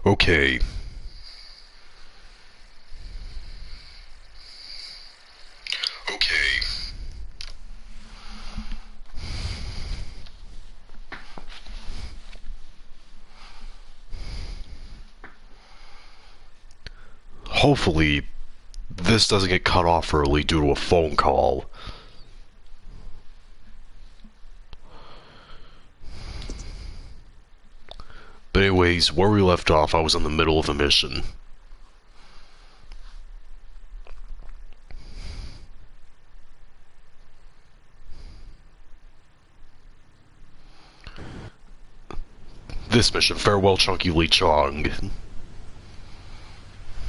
Okay. Okay. Hopefully, this doesn't get cut off early due to a phone call. But anyways, where we left off, I was in the middle of a mission. This mission, Farewell Chunky Lee Chong.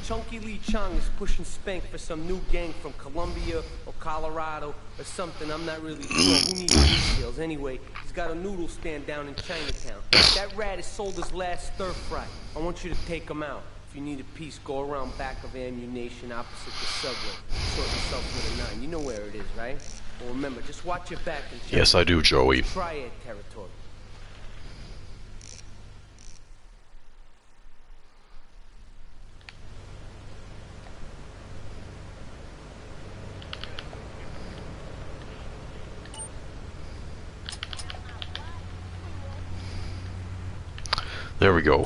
Chunky Lee Chong is pushing Spank for some new gang from Colombia or Colorado or something. I'm not really sure. Who needs details? Anyway, he's got a noodle stand down in Chinatown. That rat has sold his last stir fry. I want you to take him out. If you need a piece, go around back of Ammunition opposite the subway. Sort yourself with a 9. You know where it is, right? Well, remember, just watch your back and check. Yes, I do, Joey. Triad territory. There we go.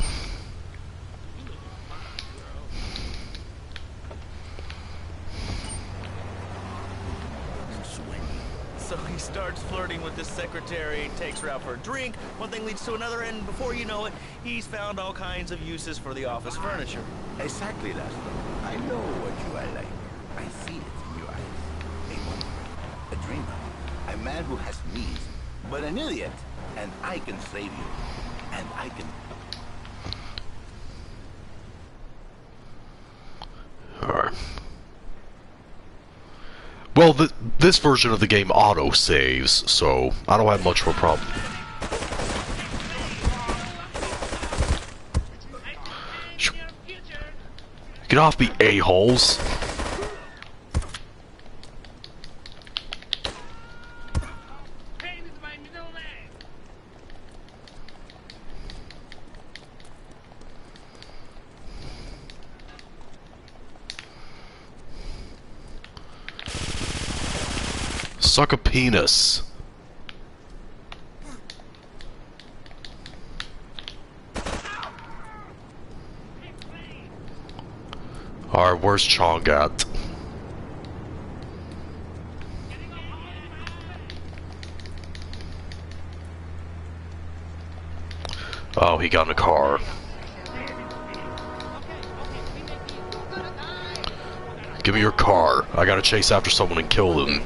So he starts flirting with his secretary, takes her out for a drink, one thing leads to another, and before you know it, he's found all kinds of uses for the office furniture. Exactly, Laszlo. I know what you are like. I see it in your eyes. A wanderer, a dreamer, a man who has needs, but an idiot. And I can save you. And I can... Alright. Well, this version of the game auto-saves, so I don't have much of a problem. Get off me, a-holes! Suck a penis. Alright, where's Chong at? Oh, he got in a car. Give me your car. I gotta chase after someone and kill them.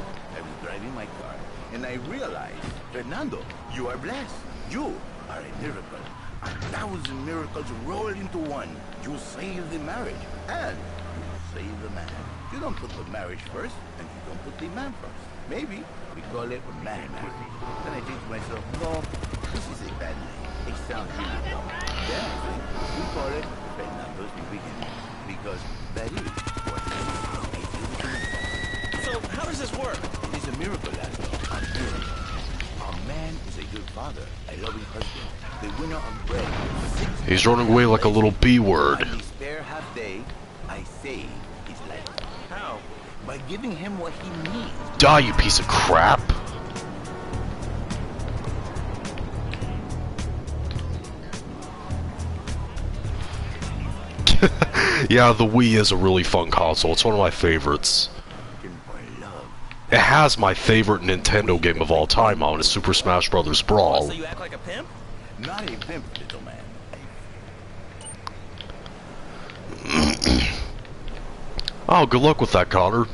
And I realized, Fernando, you are blessed. You are a miracle. 1,000 miracles roll into one. You save the marriage, and you save the man. You don't put the marriage first, and you don't put the man first. Maybe we call it man marriage. Then I think to myself, no, this is a bad name. It sounds really dumb. Then I think we call it Fernando's New Beginning, because that is what it is. So, how does this work? It is a miracle, Laszlo. A miracle. A man is a good father, a loving husband, the winner of bread. He's running away like a little B-word. On his spare half day, I save his life. How? By giving him what he needs. Die, you piece of crap! Yeah, the Wii is a really fun console. It's one of my favorites. It has my favorite Nintendo game of all time on it, Super Smash Bros. Brawl. So you act like a pimp? Not a pimp, little man. Oh, good luck with that, Connor.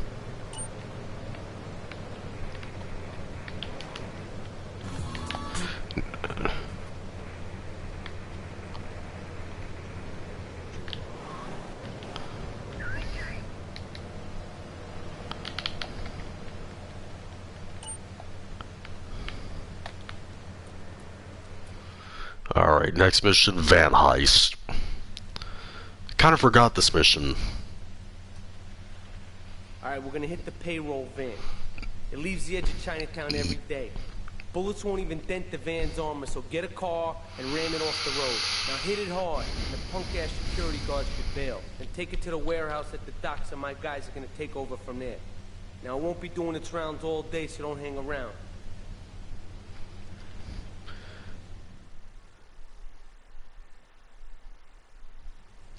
Alright, next mission, Van Heist. Kind of forgot this mission. Alright, we're gonna hit the payroll van. It leaves the edge of Chinatown every day. Bullets won't even dent the van's armor, so get a car and ram it off the road. Now hit it hard, and the punk-ass security guards should bail. Then take it to the warehouse at the docks, and my guys are gonna take over from there. Now, it won't be doing its rounds all day, so don't hang around.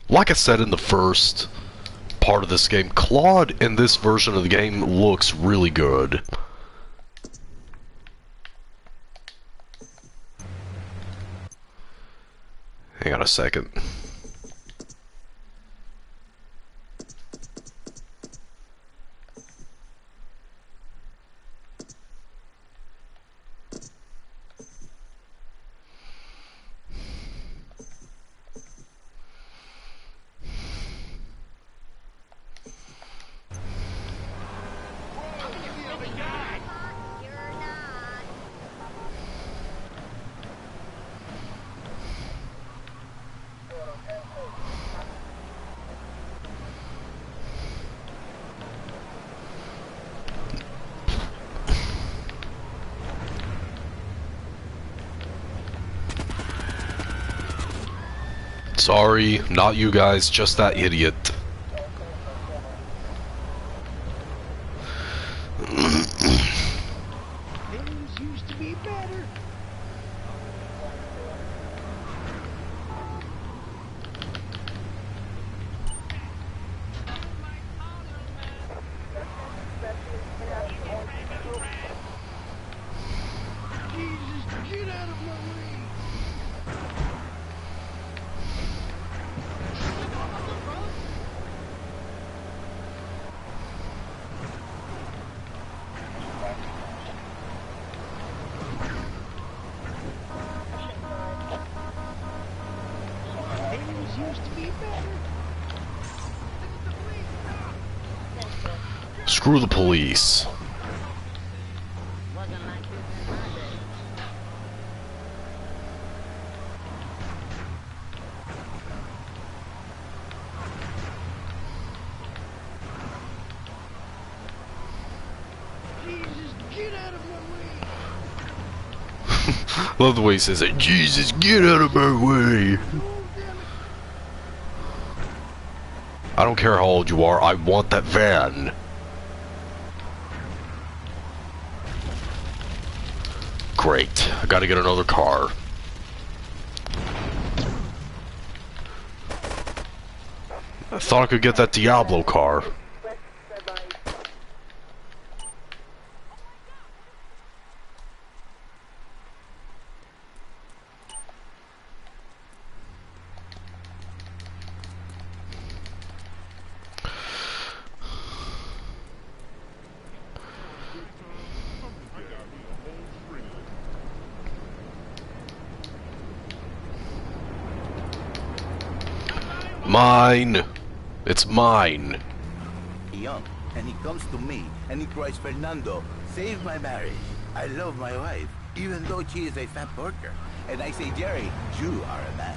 Like I said in the first part of this game, Claude in this version of the game looks really good. Hang on a second. Sorry, not you guys, just that idiot. Things used to be better. Jesus, get out of my way. Things used to be better. Screw the police. Wasn't like this in my day. Jesus, get out of my way. Love the way he says it. Jesus, get out of my way. I don't care how old you are, I want that van. Great, I gotta get another car. I thought I could get that Diablo car. Mine! It's mine! Young, and he comes to me, and he cries, Fernando, save my marriage. I love my wife, even though she is a fat porker. And I say, Jerry, you are a man.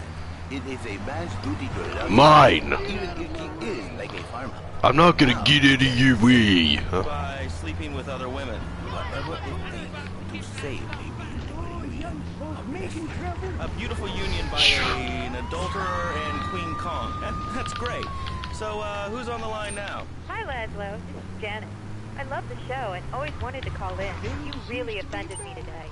It is a man's duty to love Mine! even if he is like a farmer. I'm not gonna get out of your way. Huh? By sleeping with other women. Whatever it takes to save a A beautiful union by an adulterer and Queen Kong. That's great. So, who's on the line now? Hi, Laszlo. This is Janet. I love the show and always wanted to call in. You really offended me today.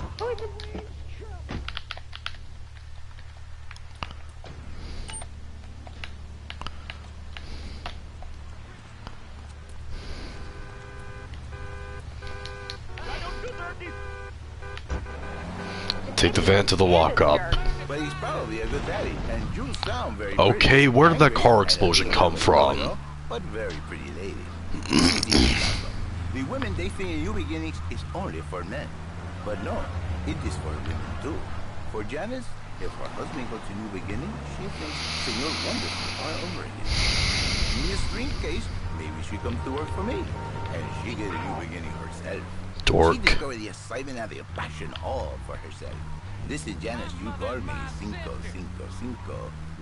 Take the van to the lockup. But he's probably a good daddy, and you sound very Okay, pretty. where did that Angry, car I explosion don't come know, from? But very pretty lady. The women they think in New Beginnings is only for men. But no, it is for women too. For Janice, if her husband goes to New Beginning, she thinks Senor Wonderful all over again. In this dream case, maybe she comes to work for me, and she get a new beginning herself. Dork. She discovered the excitement and the passion all for herself. This is Janice. You call me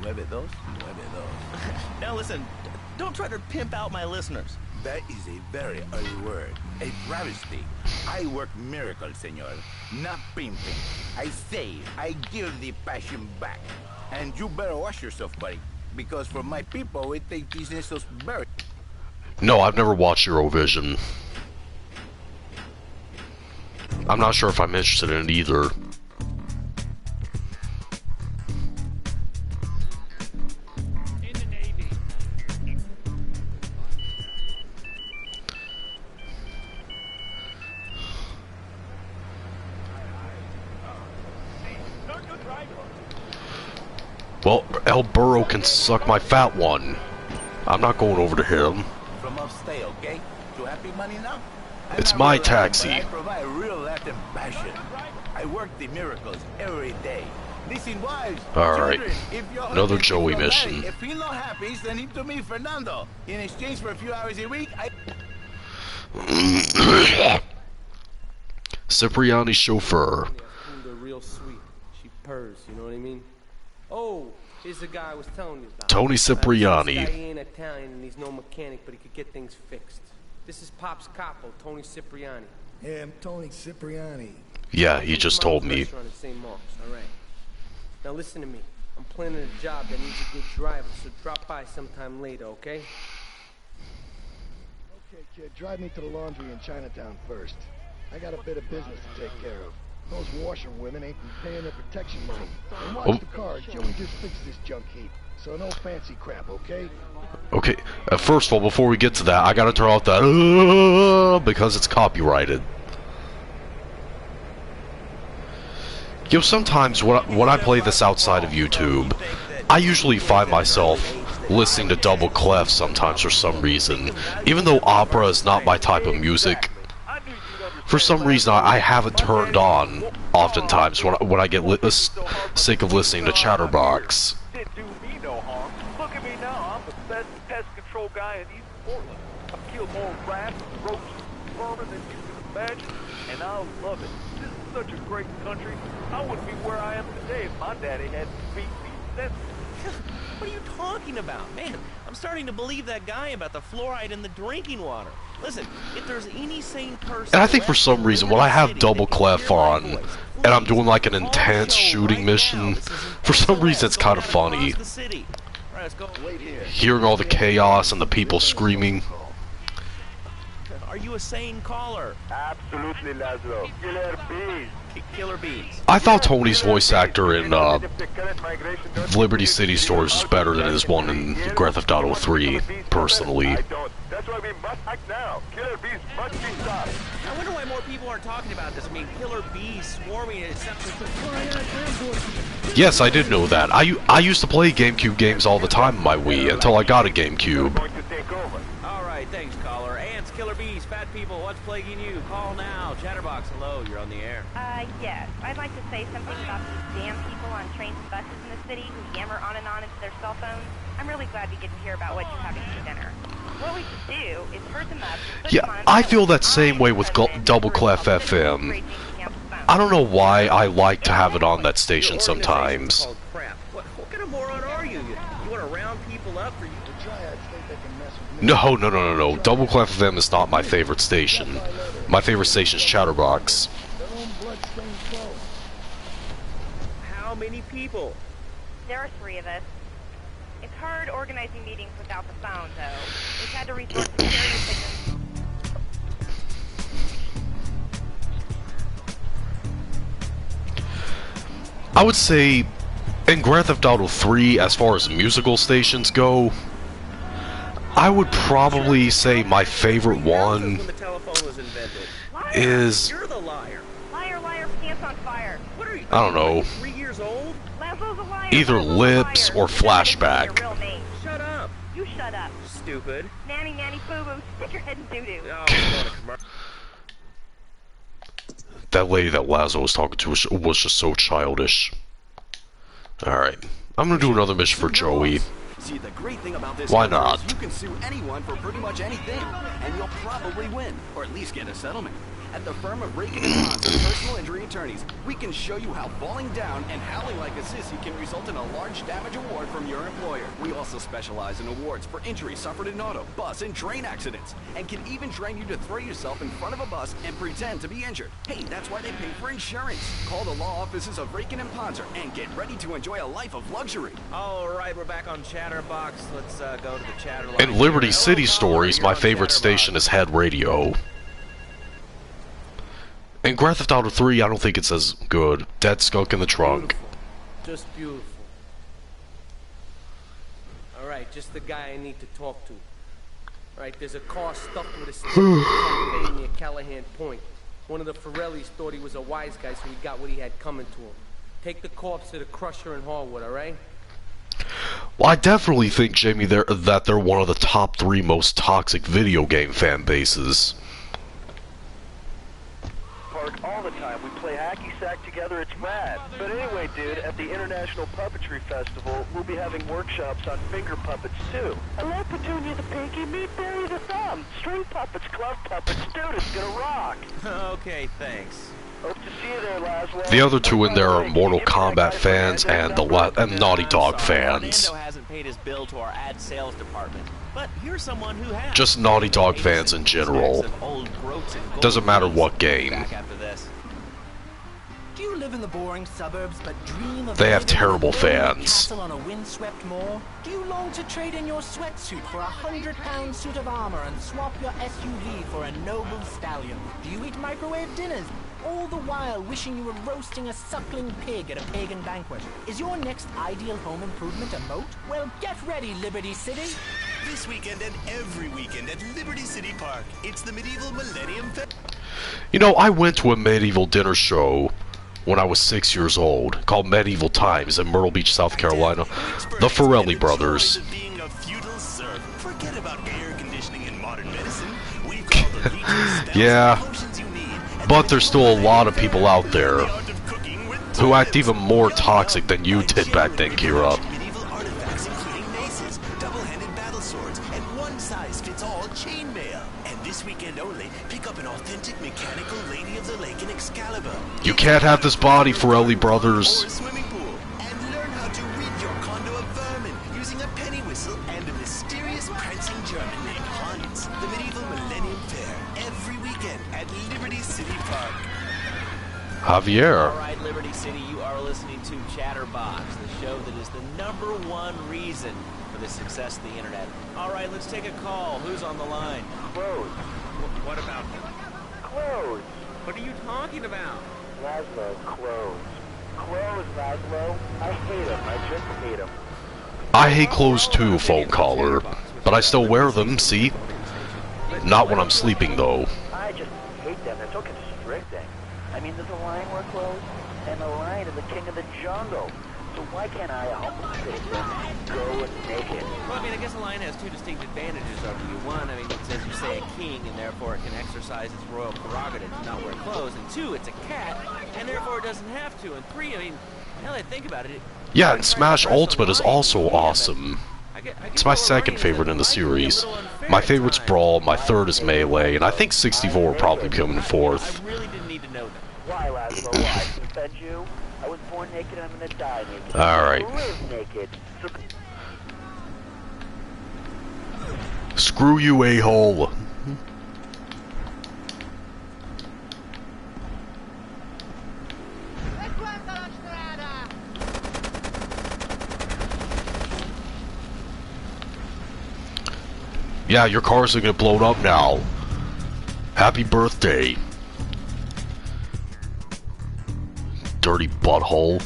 5559292. Now listen, don't try to pimp out my listeners. That is a very early word. A travesty. I work miracles, senor. not pimping. I save, I give the passion back. And you better watch yourself, buddy. Because for my people, we take these insults very... No, I've never watched Eurovision. I'm not sure if I'm interested in it either. Well, El Burro can suck my fat one. I'm not going over to him. From upstate, okay? You happy money now? It's my taxi. I provide real Latin passion. I work the miracles every day. Listen, wives, Alright. children, if your Another husband Joey is not mission. married, if he's not happy, send him to me, Fernando. In exchange for a few hours a week, Cipriani chauffeur. They're real sweet. She purrs, you know what I mean? Oh, here's the guy I was telling you about. Tony Cipriani. This guy ain't Italian and he's no mechanic, but he could get things fixed. This is Pop's capo, Tony Cipriani. Yeah, I'm Tony Cipriani. Yeah, he just told me. Restaurant at St. Mark's, all right. Now listen to me. I'm planning a job that needs a good driver, so drop by sometime later, okay? Okay, kid, drive me to the laundry in Chinatown first. I got a bit of business to take care of. Those washerwomen ain't been paying their protection money. And watch the car. Joey just fixed this junk heap. So no fancy crap, okay? Okay, first of all, before we get to that, I gotta turn off that because it's copyrighted. You know, sometimes when I play this outside of YouTube, I usually find myself listening to Double Clef sometimes for some reason. Even though opera is not my type of music, for some reason I have it turned on oftentimes when I get sick of listening to Chatterbox. Didn't do me no harm. Look at me now. I'm the best pest control guy in East Portland. I've killed more rats, roaches, vermin than you can imagine, and I love it. This is such a great country. I wouldn't be where I am today if my daddy hadn't beat me senseless. What are you talking about? Man, I'm starting to believe that guy about the fluoride in the drinking water. Listen, if there's any sane person... And I think for some reason, when I have Double Clef on, and I'm doing like an intense shooting mission, for some reason it's kind of funny. Hearing all the chaos and the people screaming. Are you a sane caller? Absolutely, Laszlo. Killer bees. Killer bees. I thought Tony's voice actor in Liberty City Stories was better than his one in Grand Theft Auto 3, personally. That's why we must act now. Killer bees must be stopped. I wonder why more people aren't talking about this. I mean, killer bees swarming it sounds like... Yes, I did know that. I used to play GameCube games all the time on my Wii until I got a GameCube. Alright, thanks, caller. Ants, killer bees, fat people, what's plaguing you? Call now. Chatterbox, hello, you're on the air. Yes. I'd like to say something about these damn people on trains and buses in the city who yammer on and on into their cell phones. I'm really glad we get to hear about what you're having for dinner. What we should do is hurt them up. Yeah, I feel that same way with Double Clef FM. I don't know why I like to have it on that station sometimes. What kind of moron are you? You want to round people up for you? No. Double Clef FM is not my favorite station. My favorite station is Chatterbox. How many people? There are 3 of us. It's hard organizing meetings without the phone, though. We've had to resort to stereo signals. I would say, in Grand Theft Auto 3, as far as musical stations go, I would probably say my favorite one is... You're the liar. Liar, pants on fire. What are you? I don't know. 3 years old? Laszlo's a liar. Either Laszlo's a Lips liar. or Flashback. Your real name. Shut up. You shut up. Stupid. Nanny, boo-boo, stick your head in doo-doo. Oh, I'm going to commercial. That lady that Lazo was talking to was just so childish. Alright. I'm gonna do another mission for Joey. See, the great thing about this Why not? is you can sue anyone for pretty much anything, and you'll probably win, or at least get a settlement. At the firm of Rakin & Ponson Personal Injury Attorneys, we can show you how falling down and howling like a sissy can result in a large damage award from your employer. We also specialize in awards for injuries suffered in auto, bus, and train accidents, and can even train you to throw yourself in front of a bus and pretend to be injured. Hey, that's why they pay for insurance. Call the law offices of Rakin & Ponson and get ready to enjoy a life of luxury. All right, we're back on Chatterbox. Let's go to the chatter line. In Liberty here. City Hello, stories, caller, my you're on favorite Chatterbox. station is Head Radio. In Grand Theft Auto 3, I don't think it's as good. Dead Skunk in the Trunk. Beautiful. Just beautiful. Alright, just the guy I need to talk to. Alright, there's a car stuffed with a stick near Callahan Point. One of the Forellis thought he was a wise guy, so he got what he had coming to him. Take the corpse to the Crusher in Harwood, alright? Well, I definitely think, Jamie, that they're one of the top 3 most toxic video game fan bases. Park all the time. We play hacky sack together. It's rad. But anyway, dude, at the International Puppetry Festival, we'll be having workshops on finger puppets too. Hello, Petunia the Pinky. Meet Barry the Thumb. String puppets, glove puppets. Dude, it's gonna rock. Okay, thanks. Hope to see you there, Laszlo. The other two in there are Mortal Kombat fans and Naughty Dog fans. Fernando hasn't paid his bill to our ad sales department, but here's someone who has. Just Naughty Dog fans in general. Doesn't matter what game. Back after this. Do you live in the boring suburbs but dream of They have living in a terrible rolling fans. castle on a windswept moor? Do you long to trade in your sweatsuit for a £100 suit of armor and swap your SUV for a noble stallion? Do you eat microwave dinners? All the while wishing you were roasting a suckling pig at a pagan banquet. Is your next ideal home improvement a moat? Well, get ready, Liberty City. This weekend and every weekend at Liberty City Park, it's the Medieval Millennium Festival. You know, I went to a medieval dinner show when I was 6 years old, called Medieval Times in Myrtle Beach, South Carolina. The Forelli brothers. Being a feudal serf. Forget about air conditioning and modern medicine. We've got the leeches, spells, Yeah. and potions you need. But there's still a lot of people out there who act even more toxic than you did back then, Kira. Medieval artifacts including maces, double-handed battle swords, and one-size-fits-all chainmail. And this weekend only, pick up an authentic mechanical Lady of the Lake in Excalibur. You can't have this body, Forelli Or brothers. a swimming pool. And learn how to rid your condo of vermin using a penny whistle and a mysterious prancing German named Hans. The Medieval Millennium Fair, every weekend at Liberty City Park. Javier. All right, Liberty City, you are listening to Chatterbox, the show that is the #1 reason for the success of the internet. All right, let's take a call. Who's on the line? Close. What about? Close. What are you talking about? Laszlo, close. Close, Laszlo. I hate him. I just hate him. I hate clothes too, phone caller. But I still wear them, see? Not when I'm sleeping, though. I just hate them. They're so constricting. I mean, there's a lion we're close, and the lion is the king of the jungle. So why can't I humble sit them and go and naked? Well, I mean, I guess a lion has 2 distinct advantages over you. One, I mean, it's, as you say, a king, and therefore it can exercise its royal prerogative to not wear clothes. And 2, it's a cat, and therefore it doesn't have to. And 3, I mean, now that I think about it... Yeah, and Smash Ultimate is also awesome. It's my second favorite in the series. My favorite's Brawl, my third is Melee, and I think 64 will probably come in fourth. I really didn't need to know that. Why, Laszlo? Why? To offend you? I was born naked and I'm gonna die naked. Alright. I live naked. So Screw you, a-hole. Yeah, your cars are gonna get blown up now. Happy birthday. Dirty butthole.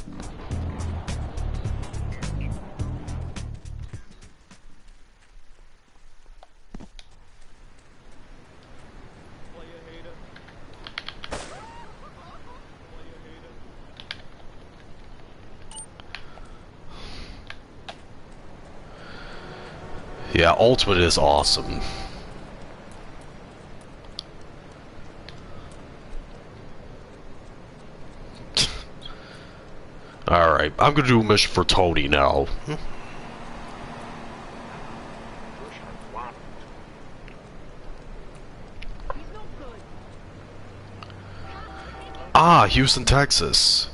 Yeah, Ultimate is awesome. Alright, I'm gonna do a mission for Tony now. Ah, Houston, Texas.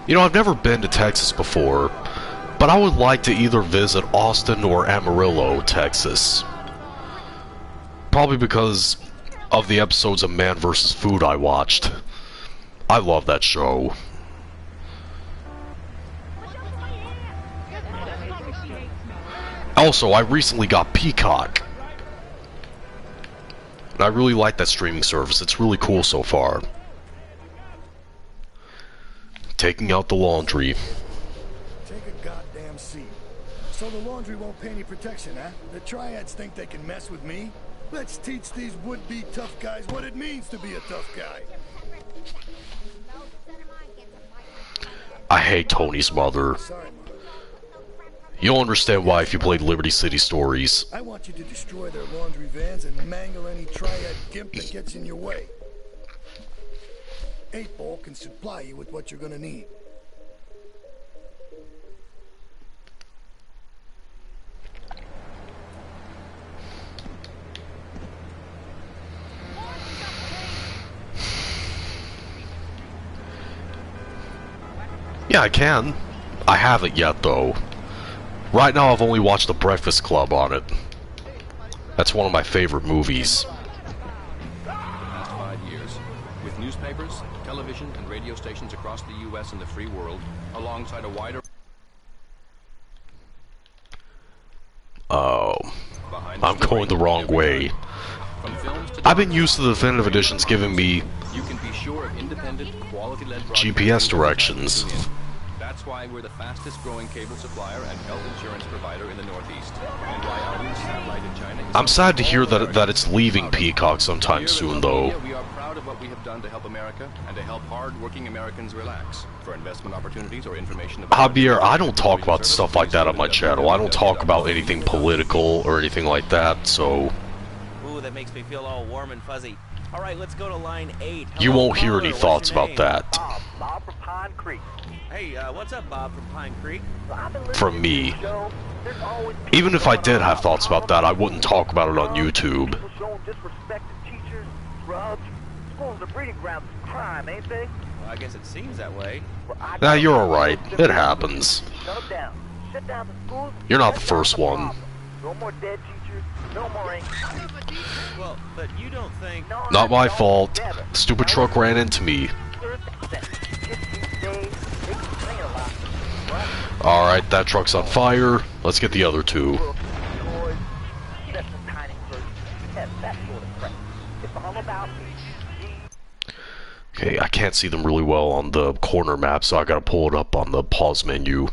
You know, I've never been to Texas before, but I would like to either visit Austin or Amarillo, Texas. Probably because of the episodes of Man vs. Food I watched. I love that show. Also, I recently got Peacock. And I really like that streaming service. It's really cool so far. Taking out the laundry. Take a goddamn seat. So the laundry won't pay any protection, huh? The triads think they can mess with me? Let's teach these would-be tough guys what it means to be a tough guy. I hate Tony's mother. You'll understand why if you played Liberty City Stories. I want you to destroy their laundry vans and mangle any triad gimp that gets in your way. 8-Ball can supply you with what you're gonna need. Yeah, I can. I haven't yet, though. Right now, I've only watched The Breakfast Club on it. That's one of my favorite movies. The past 5 years, with newspapers, television, and radio stations across the U.S. and the free world, alongside a wider... Oh. I'm going the wrong way. I've been used to the definitive editions giving me you can be sure of independent, quality-led GPS directions. That's why we're the fastest growing cable supplier and health insurance provider in the Northeast. And why our new satellite in China is... I'm sad to hear that it's leaving Peacock sometime soon, though. We are proud of what we have done to help America and to help hard-working Americans relax. For investment opportunities or information about... Javier, I don't talk about stuff like that on my channel. I don't talk about anything political or anything like that, so... Ooh, that makes me feel all warm and fuzzy. All right, let's go to line 8. You won't hear any thoughts about that. Bob from Pine Creek. Hey, what's up, Bob from Pine Creek? From me. Even if I did have thoughts about that, I wouldn't talk about it on YouTube. People showing disrespect to teachers, drugs. Schools are breeding grounds of crime, ain't they? Well, I guess it seems that way. Nah, you're alright. It happens. Shut them down. Shut down the schools. You're not the first one. No more dead teachers. No more ink. Well, but you don't think... Not my fault. Stupid truck ran into me. Alright, that truck's on fire. Let's get the other two. Okay, I can't see them really well on the corner map, so I gotta pull it up on the pause menu.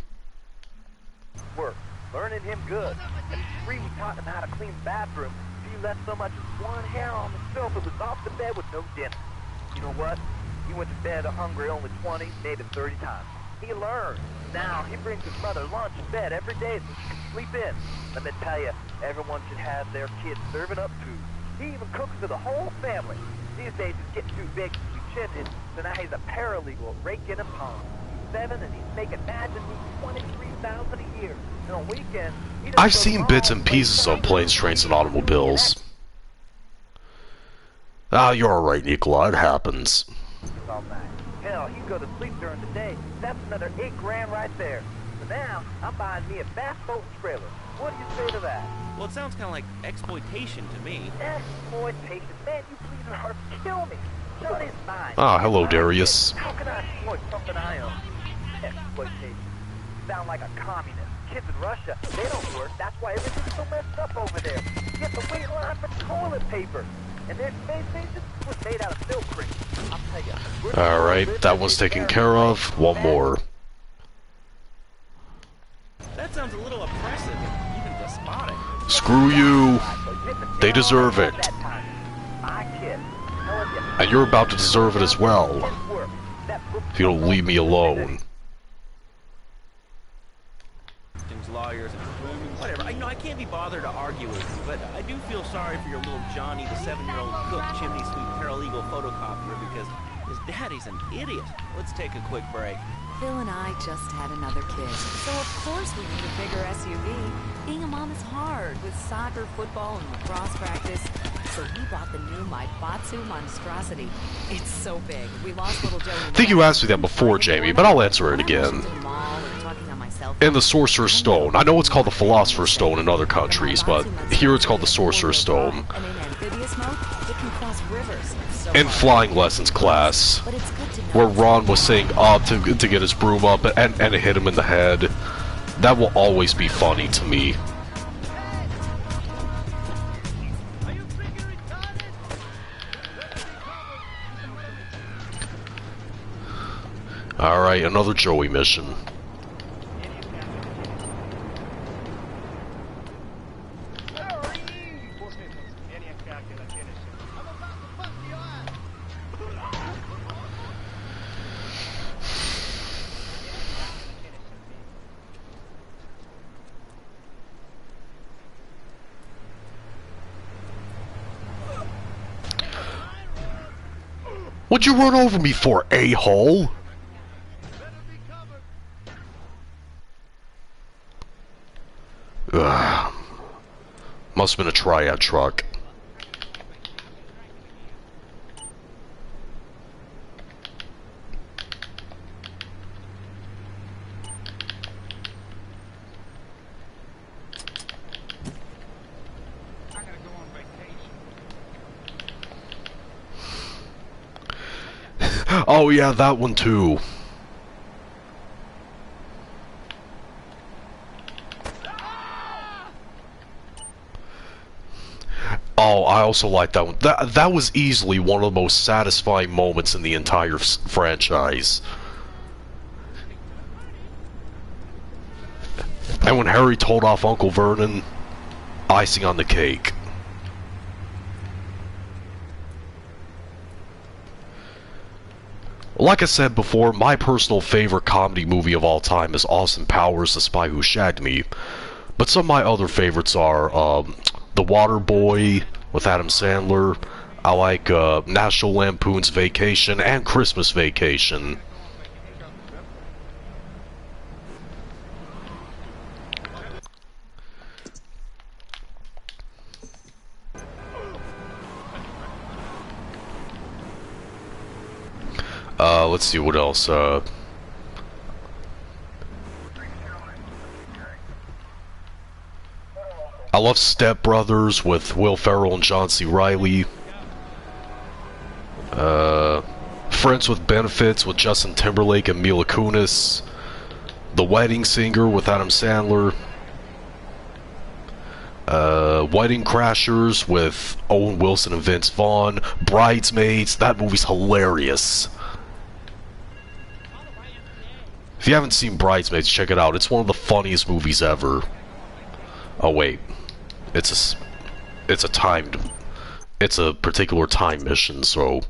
Work. Learning him good. And Free taught him how to clean the bathroom. If he left so much as one hair on the sofa, was off the bed with no dinner. You know what? He went to bed hungry only 20, maybe 30 times. He learned. Now he brings his mother lunch in bed every day so she can sleep in. Let me tell you, everyone should have their kids serving up food. He even cooks for the whole family. These days he's getting too big to be chintted, so now he's a paralegal raking and palm. He's 7 and he's making imagine $23,000 a year. And on weekends, I've seen bits and pieces of Planes, Trains, and Automobiles. Ah, you're alright, Nicola. It happens. All night. Hell, he can go to sleep during the day. That's another $8 grand right there. So now, I'm buying me a bass boat and trailer. What do you say to that? Well, it sounds kind of like exploitation to me. Exploitation? Man, you please your heart kill me. Money's mine. Ah, hello, Darius. How can I exploit something I own? Exploitation. Sound like a communist. Kids in Russia, they don't work. That's why everything's so messed up over there. You have to wait in line for toilet paper. And their space station was made out of milk cream. I'll tell you. Alright, that one's taken care of. One more. That sounds a little oppressive, even despotic. Screw you. They deserve it. And you're about to deserve it as well. If you don't leave me alone. Lawyers, whatever. I can't be bothered to argue with you, but I do feel sorry for your little Johnny, the 7-year-old cook, chimney sweep, paralegal photocopier, because his daddy's an idiot. Let's take a quick break. Phil and I just had another kid, so of course we need a bigger SUV. Being a mom is hard with soccer, football, and lacrosse practice. So he bought the new Maibatsu monstrosity. It's so big. We lost little Joey. I think you asked me that before, Jamie, but I'll answer it again. And the Sorcerer's Stone. I know it's called the Philosopher's Stone in other countries, but here it's called the Sorcerer's Stone. And in amphibious mode, it can cross rivers. So In flying lessons class, where Ron was saying up to get his broom up and it hit him in the head. That will always be funny to me. Alright, another Joey mission. What'd you run over me for, a-hole? Ugh. Must've been a triad truck. Oh yeah, that one too. Oh, I also like that one. That was easily one of the most satisfying moments in the entire franchise. And when Harry told off Uncle Vernon, icing on the cake. Like I said before, my personal favorite comedy movie of all time is Austin Powers, The Spy Who Shagged Me. But some of my other favorites are The Waterboy with Adam Sandler. I like National Lampoon's Vacation and Christmas Vacation. Let's see what else. I love Step Brothers with Will Ferrell and John C. Reilly. Friends with Benefits with Justin Timberlake and Mila Kunis. The Wedding Singer with Adam Sandler. Wedding Crashers with Owen Wilson and Vince Vaughn. Bridesmaids, that movie's hilarious. If you haven't seen Bridesmaids, check it out. It's one of the funniest movies ever. Oh wait, it's a particular time mission, so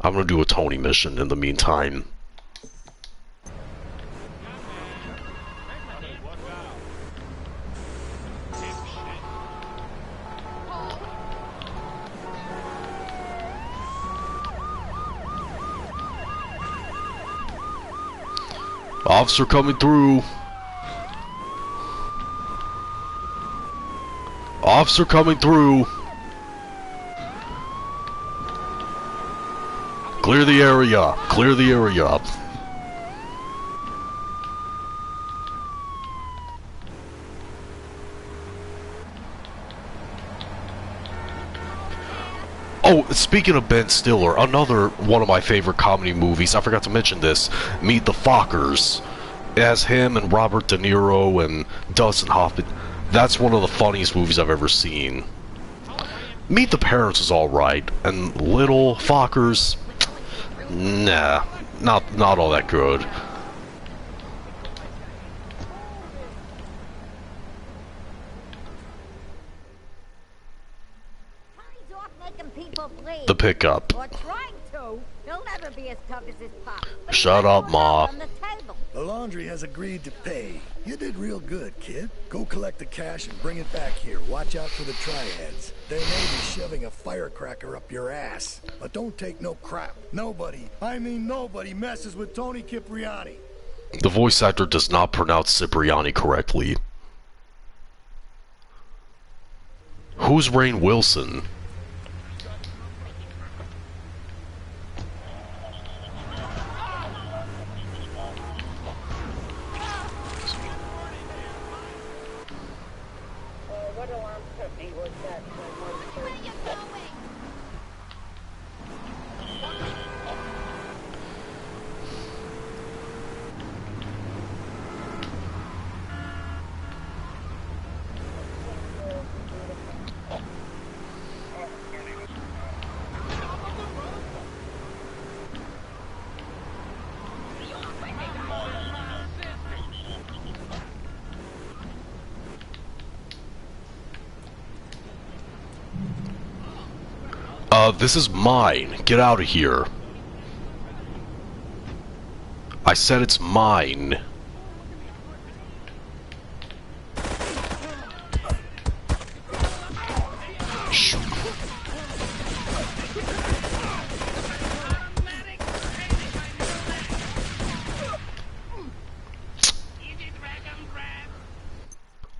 I'm gonna do a Tony mission in the meantime. Officer coming through. Officer coming through. Clear the area. Clear the area. Oh, speaking of Ben Stiller, another one of my favorite comedy movies, I forgot to mention this, Meet the Fockers. It has him and Robert De Niro and Dustin Hoffman. That's one of the funniest movies I've ever seen. Meet the Parents is alright, and Little Fockers, nah, not all that good. The pickup. Or trying to. He'll never be as tough as his pop. Shut up, Ma. The laundry has agreed to pay. You did real good, kid. Go collect the cash and bring it back here. Watch out for the triads. They may be shoving a firecracker up your ass. But don't take no crap. Nobody, I mean nobody, messes with Tony Cipriani. The voice actor does not pronounce Cipriani correctly. Who's Rainn Wilson? This is mine. Get out of here. I said it's mine. Shh.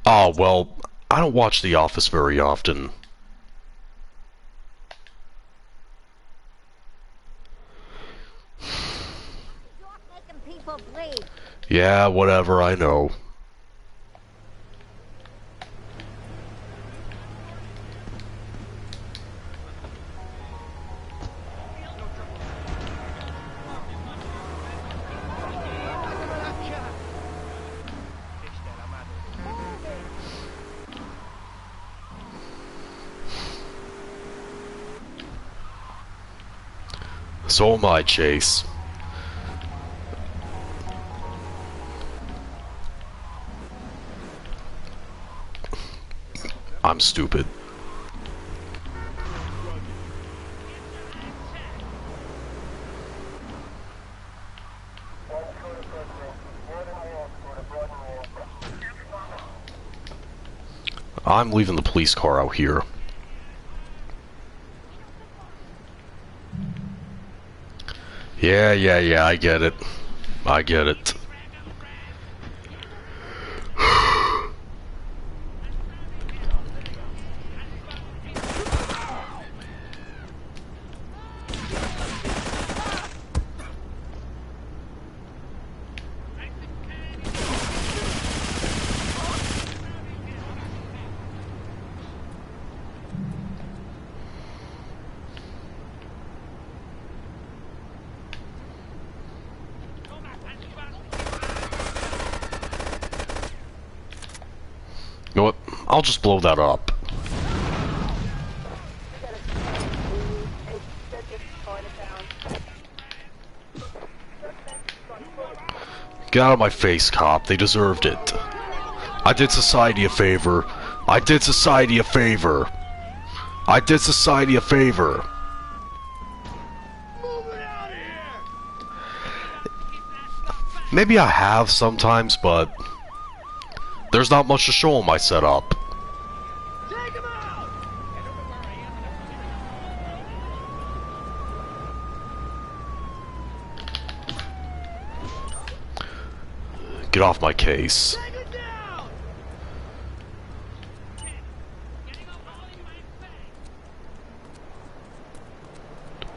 Oh, well, I don't watch The Office very often. Yeah, whatever, I know. So am I, Chase. I'm stupid. I'm leaving the police car out here. Yeah, I get it. I get it. You know what? I'll just blow that up. Get out of my face, cop. They deserved it. I did society a favor. I did society a favor. I did society a favor. Maybe I have sometimes, but there's not much to show on my setup. Get off my case.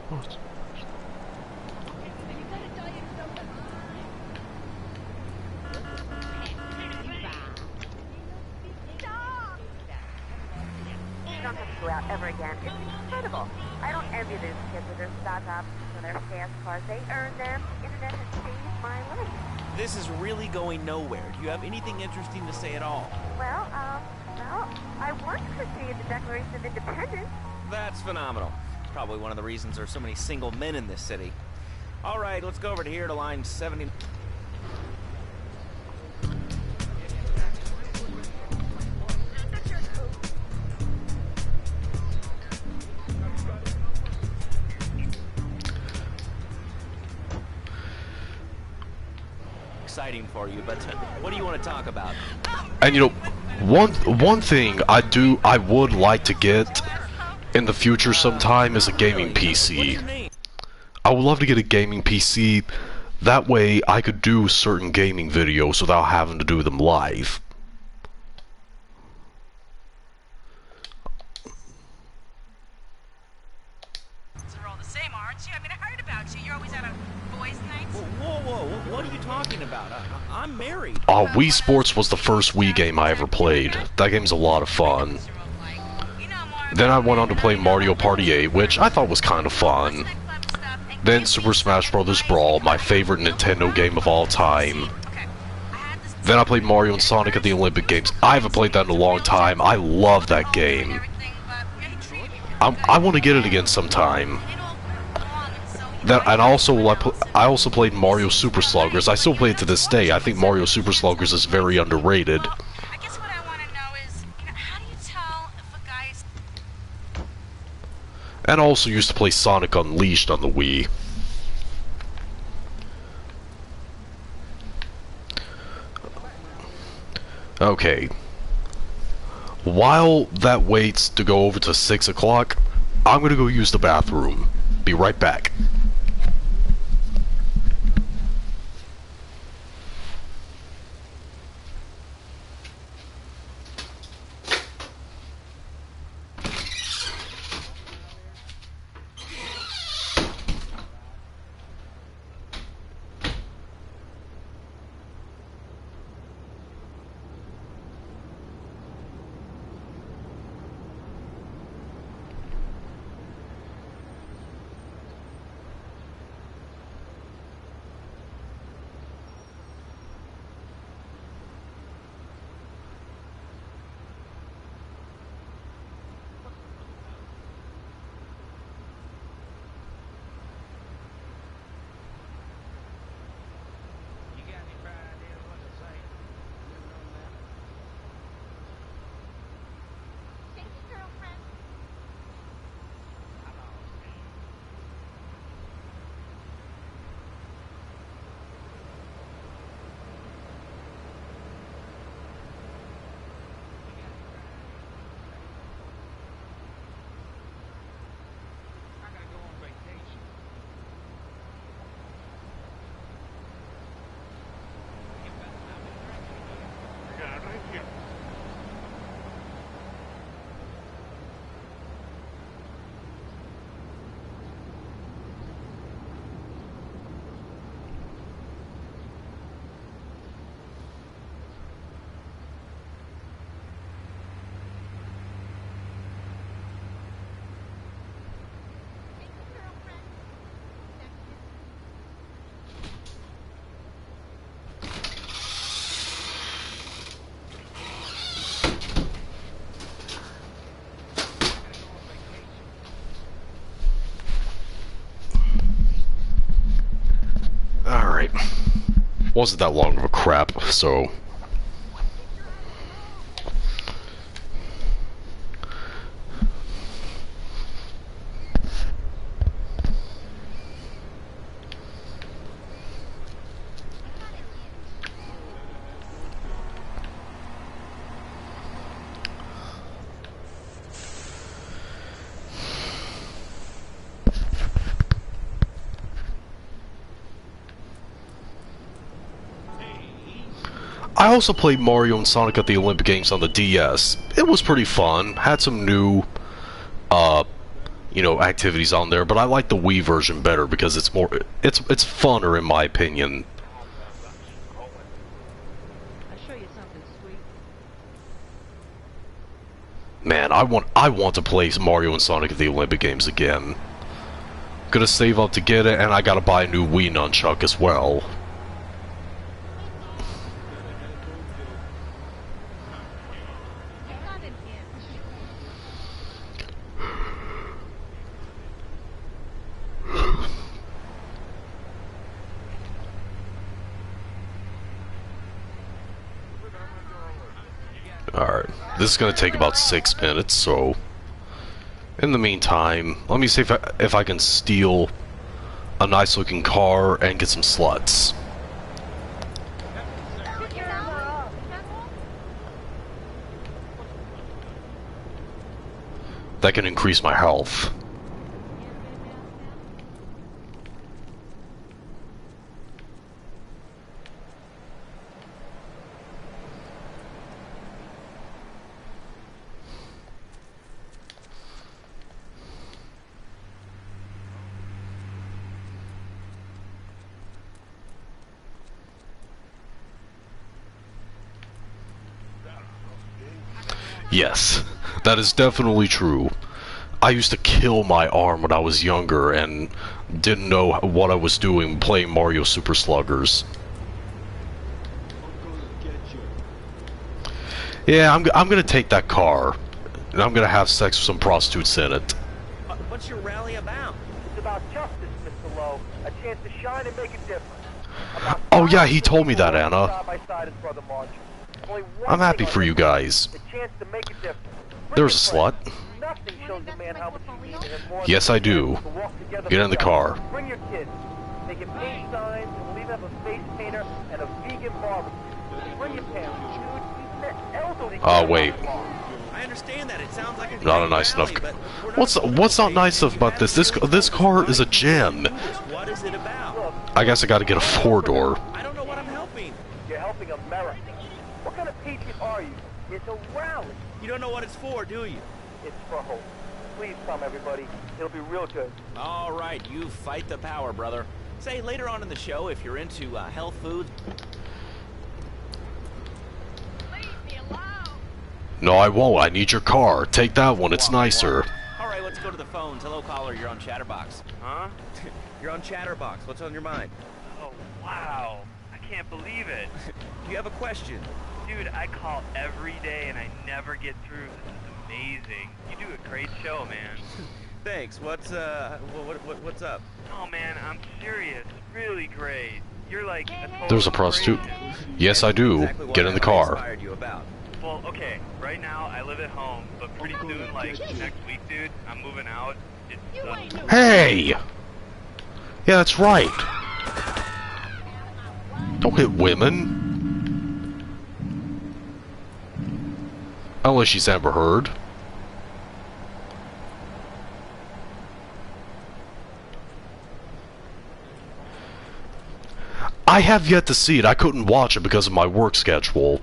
What? Don't have to go out ever again. It's incredible. I don't envy these kids with their stock options and their fast cars. They earn them. The internet has changed my life. This is really going nowhere. Do you have anything interesting to say at all? Well, I once created the Declaration of Independence. That's phenomenal. Probably one of the reasons there's so many single men in this city. All right, let's go over to here to line 70. Exciting for you, but what do you want to talk about? And you know, one thing I would like to get in the future sometime is a gaming PC. I would love to get a gaming PC. That way I could do certain gaming videos without having to do them live. We're all the same, aren't you? I mean, I heard about you. You're always at a boys' night. Whoa, what are you talking about? I'm I'm married. Wii Sports was the first Wii game I ever played. That game's a lot of fun. Then I went on to play Mario Party 8, which I thought was kind of fun. Then Super Smash Bros. Brawl, my favorite Nintendo game of all time. Then I played Mario and Sonic at the Olympic Games. I haven't played that in a long time. I love that game. I want to get it again sometime. And also, I also played Mario Super Sluggers. I still play it to this day. I think Mario Super Sluggers is very underrated. And I also used to play Sonic Unleashed on the Wii. Okay. While that waits to go over to 6 o'clock, I'm gonna go use the bathroom. Be right back. Wasn't that long of a crap, so... I also played Mario and Sonic at the Olympic Games on the DS. It was pretty fun. Had some new, you know, activities on there, but I like the Wii version better because it's more, it's funner in my opinion. Man, I want to play Mario and Sonic at the Olympic Games again. Gonna save up to get it, and I gotta buy a new Wii nunchuck as well. Alright, this is gonna take about 6 minutes, so in the meantime, let me see if I can steal a nice looking car and get some sluts. That can increase my health. Yes, that is definitely true. I used to kill my arm when I was younger and didn't know what I was doing playing Mario Super Sluggers. Yeah, I'm gonna take that car, and I'm gonna have sex with some prostitutes in it. What's your rally about? It's about justice, Mr. Lowe. A chance to shine and make a difference. Oh yeah, he told me that, Anna. Side by side his brother Marshall. Only one I'm happy thing for you guys. the chance to make a difference. There's a slut. Nothing shows a man how much he needs him more Yes, than I do. to walk together Get in the together. car. Bring your kids. They can paint signs, and we'll even have a face painter and a vegan barbecue. Bring your parents, dude. Even the elderly. Oh wait, I understand that. It sounds like a not a great nice rally, enough. but we're not What's not nice about this? This car is a gem. What is it about? I guess I got to get a 4-door. I don't know what I'm helping. You're helping America. What kind of patriot are you? It's a rally. You don't know what it's for, do you? It's for hope. Please come, everybody. It'll be real good. All right, you fight the power, brother. Say, later on in the show, if you're into health foods... No, I won't. I need your car. Take that one. It's nicer. All right, let's go to the phones. Hello, caller. You're on Chatterbox. Huh? You're on Chatterbox. What's on your mind? Oh, wow. I can't believe it. Do you have a question? Dude, I call every day and I never get through. This is amazing. You do a great show, man. Thanks. What's up? Oh, man, I'm serious. Really great. You're like a total There's a prostitute. Yes, I do. Get in the car. Well, okay, right now I live at home, but pretty soon, like next week, dude, I'm moving out. It's Hey! Yeah, that's right. Don't hit women. Unless she's Amber Heard. I have yet to see it. I couldn't watch it because of my work schedule.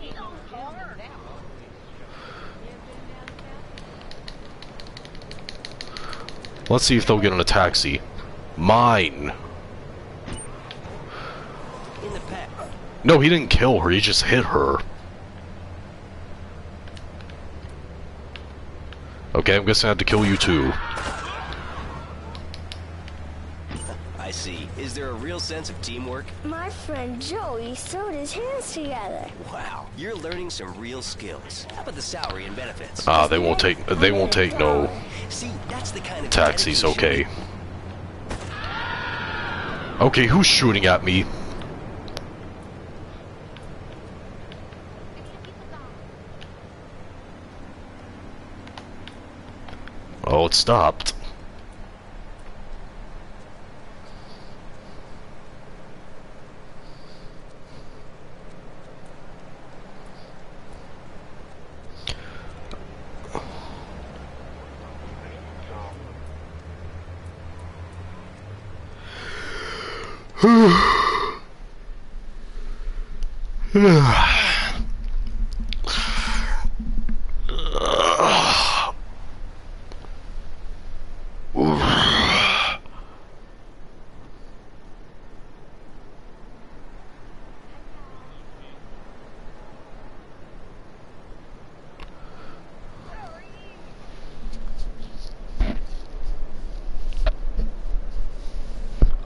Let's see if they'll get in a taxi. Mine. No, he didn't kill her. He just hit her. Okay, I'm guessing I have to kill you too. I see. Is there a real sense of teamwork? My friend Joey sewed his hands together. Wow, you're learning some real skills. How about the salary and benefits? They won't take no See, that's the kind of taxis, okay. Okay, who's shooting at me? Oh, it stopped.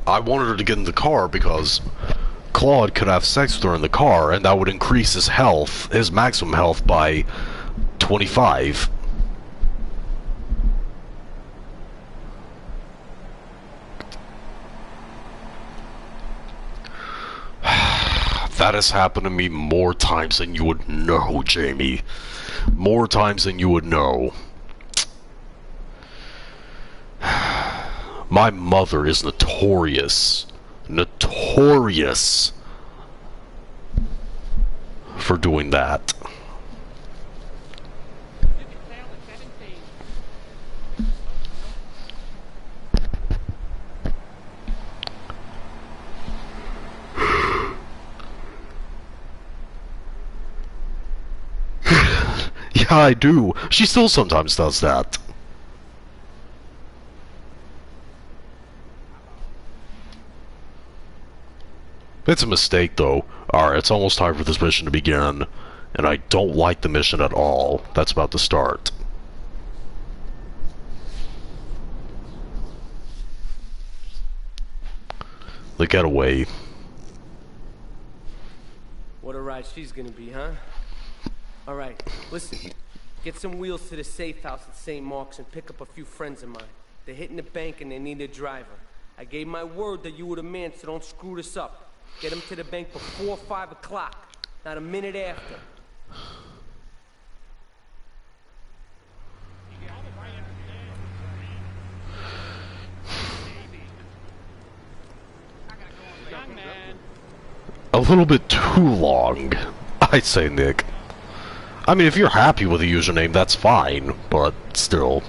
I wanted her to get in the car because Claude could have sex with her in the car, and that would increase his health, his maximum health, by 25. That has happened to me more times than you would know, Jamie. More times than you would know. My mother is notorious for doing that. Yeah, I do. She still sometimes does that. It's a mistake, though. Alright, it's almost time for this mission to begin. And I don't like the mission at all that's about to start. The getaway. What a ride she's gonna be, huh? Alright, listen. Get some wheels to the safe house at St. Mark's and pick up a few friends of mine. They're hitting the bank and they need a driver. I gave my word that you were the man, so don't screw this up. Get them to the bank before 5 o'clock, not a minute after. A little bit too long, I'd say, Nick. I mean, if you're happy with the username, that's fine, but still.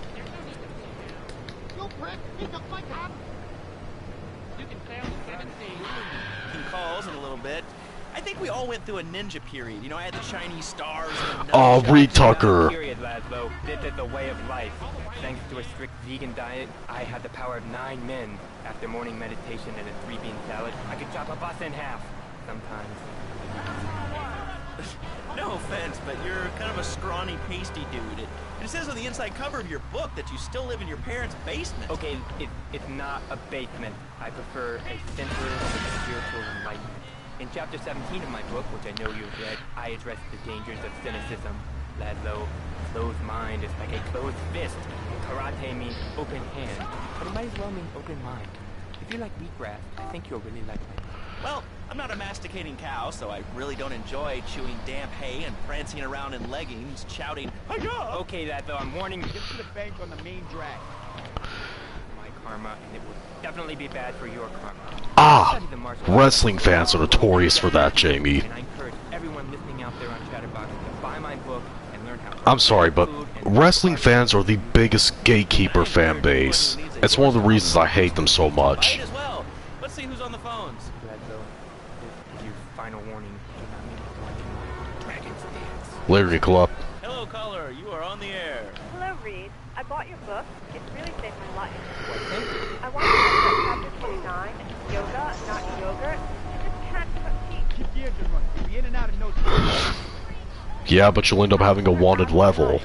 Calls in a little bit. I think we all went through a ninja period. You know, I had the Chinese stars. And Oh, Reed Tucker. Period, Laszlo. This is the way of life. Thanks to a strict vegan diet, I had the power of 9 men. After morning meditation and a 3-bean salad, I could chop a bus in half. Sometimes. No offense, but you're kind of a scrawny, pasty dude. It says on the inside cover of your book that you still live in your parents' basement. Okay, it's not a basement. I prefer a center of spiritual enlightenment. In chapter 17 of my book, which I know you've read, I address the dangers of cynicism. Laszlo, closed mind is like a closed fist. Karate means open hand, but it might as well mean open mind. If you like wheatgrass, I think you'll really like my book. Well, I'm not a masticating cow, so I really don't enjoy chewing damp hay and prancing around in leggings, shouting, "Hi-ya!" Okay, Laszlo, I'm warning you. Get to the bank on the main drag. My karma, and it will definitely be bad for your karma. Ah! Wrestling fans are notorious for that, Jamie. And I encourage everyone listening out there on Chatterbox to buy my book and learn how. I'm sorry, but wrestling fans are the biggest gatekeeper fan base. It's one of the reasons I hate them so much. Might as well. Let's see who's on the phones. Laszlo, this is your final warning. Do not mean to go into Dragon's Dance. Larry Club. Hello, caller. You are on the air. Hello, Reed. I bought your book. It's really saved my life. I want to talk about chapter 29. Yoga, not yogurt. You just can't cut teeth. Keep the engine running. You'll be in and out in no time. Yeah, but you'll end up having a wanted level.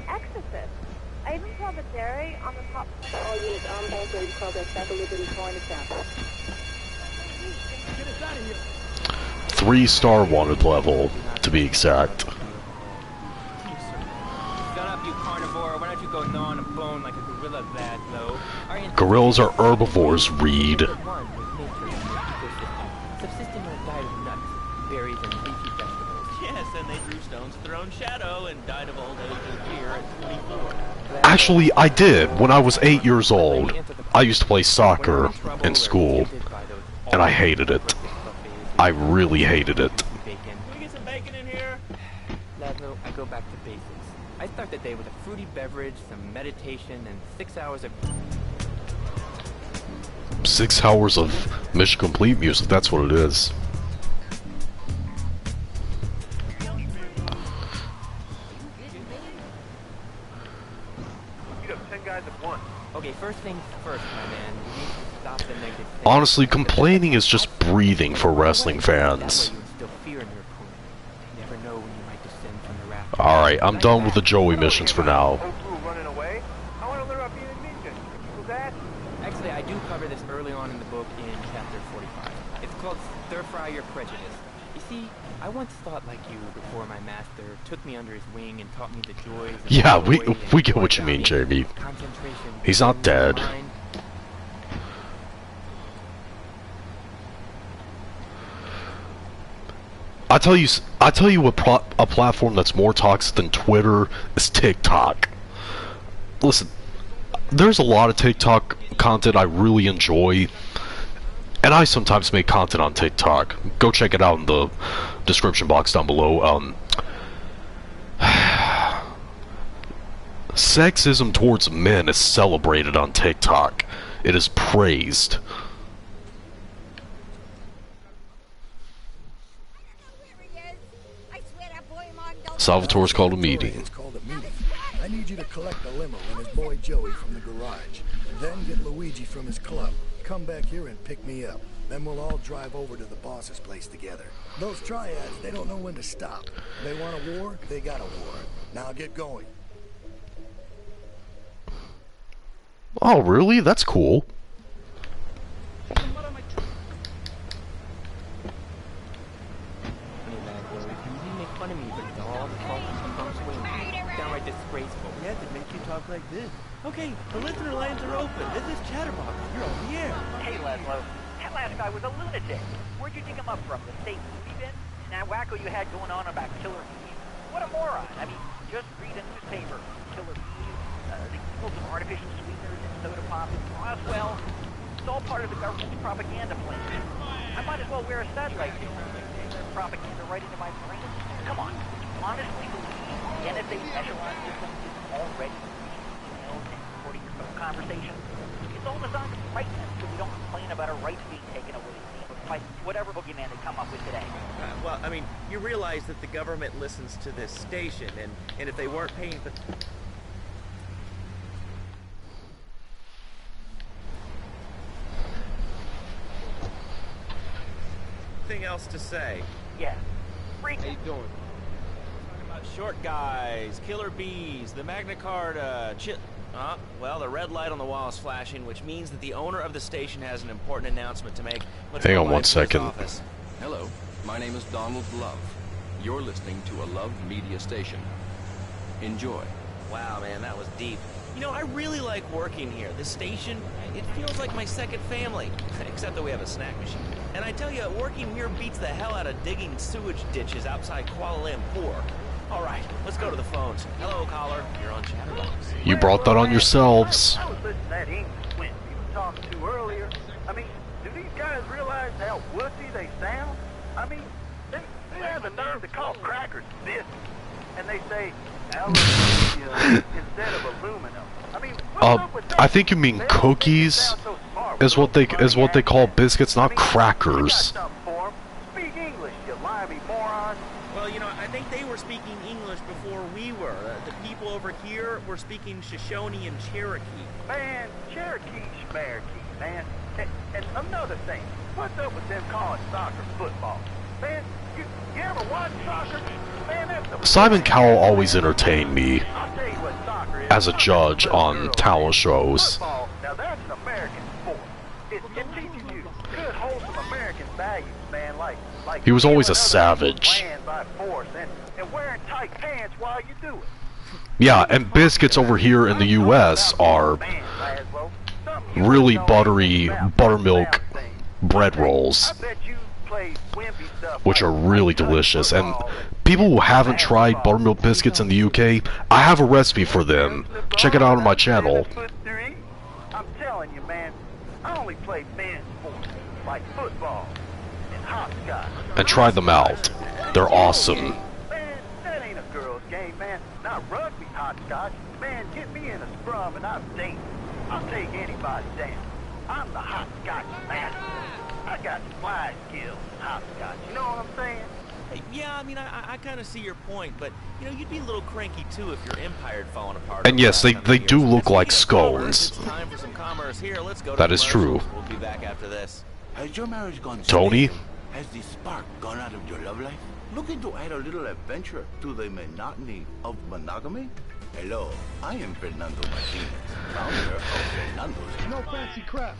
Exorcist. I even saw the dairy on the top. All units on also in progress. Back a little bit Chinatown. Get us out of here. 3-star wanted level, to be exact. Shut up, you carnivore. Why don't you go gnaw on a bone like a gorilla, Laszlo? Gorillas are herbivores, Reed. Subsisting on a diet of nuts, berries, and leafy vegetables. Yes, and they drew stones of their own shadow and died of old age and fear at 24. Actually, I did. When I was 8 years old, I used to play soccer in school, and I hated it. I really hated it. Can we get some bacon in here? Laszlo, I go back to basics. I start the day with a fruity beverage, some meditation, and 6 hours of... 6 hours of Mission Complete music, that's what it is. Beat up 10 guys at once. Okay, first things first, my man. You need to stop the negative things. Honestly, complaining is just breathing for wrestling fans. Alright, I'm done with the Joey missions for now. Actually, I do cover this early on in the book in chapter 45. It's called Stir Fry Your Prejudice. You see, I once thought like you before my master took me under his wing and taught me the joys of Yeah, we get what you mean, JB. He's not dead. I tell you what a platform that's more toxic than Twitter is TikTok. Listen, there's a lot of TikTok content I really enjoy, and I sometimes make content on TikTok. Go check it out in the description box down below. Sexism towards men is celebrated on TikTok. It is praised. Salvatore's called a meeting. I need you to collect the limo and his boy Joey from the garage. Then get Luigi from his club. come back here and pick me up. Then we'll all drive over to the boss's place together. Those triads, they don't know when to stop. They want a war, they got a war. Now get going. Oh, really? That's cool. Downright disgraceful. Yeah, that makes you talk like this. Okay, the listener lines are open. This is Chatterbox. You're on the air. Hey, Laszlo. That last guy was a lunatic. Where'd you dig him up from? The state movie bin? And that wacko you had going on about killer bees? What a moron. I mean, just read a newspaper. Killer bees, the evils of artificial sweeteners and soda pop and Roswell. It's all part of the government's propaganda plan. I might as well wear a satellite dish. Propaganda right into my brain. Come on. Honestly believe the NSA specialized system is already reading emails and recording your phone conversations. It's all designed to frighten us so we don't complain about our rights being taken away by whatever boogeyman they come up with today. Well, I mean, you realize that the government listens to this station, and if they weren't paying for... Anything else to say? Yeah. Freak. How you doing? Talking about short guys, killer bees, the Magna Carta, well, the red light on the wall is flashing, which means that the owner of the station has an important announcement to make. Hang on 1 second. Hello, my name is Donald Love. You're listening to a Love Media station. Enjoy. Wow, man, that was deep. You know, I really like working here. This station, it feels like my second family, except that we have a snack machine. And I tell you, working here beats the hell out of digging sewage ditches outside Kuala Lumpur. All right, let's go to the phones. Hello, caller. You're on Chatterbox. You brought that on yourselves. I was listening to that English wimp you were talking to earlier. I mean, do these guys realize how wussy they sound? I mean, they have the nerve to call crackers biscuits, and they say aluminium instead of aluminum. I mean, what's up with that? I think you mean cookies is what they call biscuits, not crackers. Speak English, you limey moron. Well, you know, I think they were speaking English before we were. The people over here were speaking Shoshone and Cherokee. Man, Cherokee, Schmerokee, man. And another thing, what's up with them calling soccer football? Man, you ever watch soccer? Man, that's the Simon Cowell always entertained me I'll tell you what soccer is. as a judge on talent shows. Football, now that's an American sport. It teaches you good, wholesome American values, man, like He was always a killing other savage. people's land by force and wearing tight pants while you do it. Yeah, and biscuits over here in the U.S. are really buttery buttermilk bread rolls, which are really delicious. And people who haven't tried buttermilk biscuits in the UK, I have a recipe for them. Check it out on my channel. I'm telling you, man, I only play men's sports like football and hopscotch. And try them out. They're awesome. Man, that ain't a girl's game, man. Not rugby hopscotch. Man, get me in a scrum and I'm dangerous. I'll take anybody down. I'm the hopscotch master. I got fly skills in hopscotch. You know what I'm saying? Yeah, I mean, I kind of see your point, but, you know, you'd be a little cranky, too, if your empire had fallen apart. And yes, they do look like scones. It's time for some commerce here. Let's go to That is true. We'll be back after this. Has your marriage gone Tony? stale? Has the spark gone out of your love life? Looking to add a little adventure to the monotony of monogamy? Hello, I am Fernando Martinez, founder of Fernando's No fancy crap.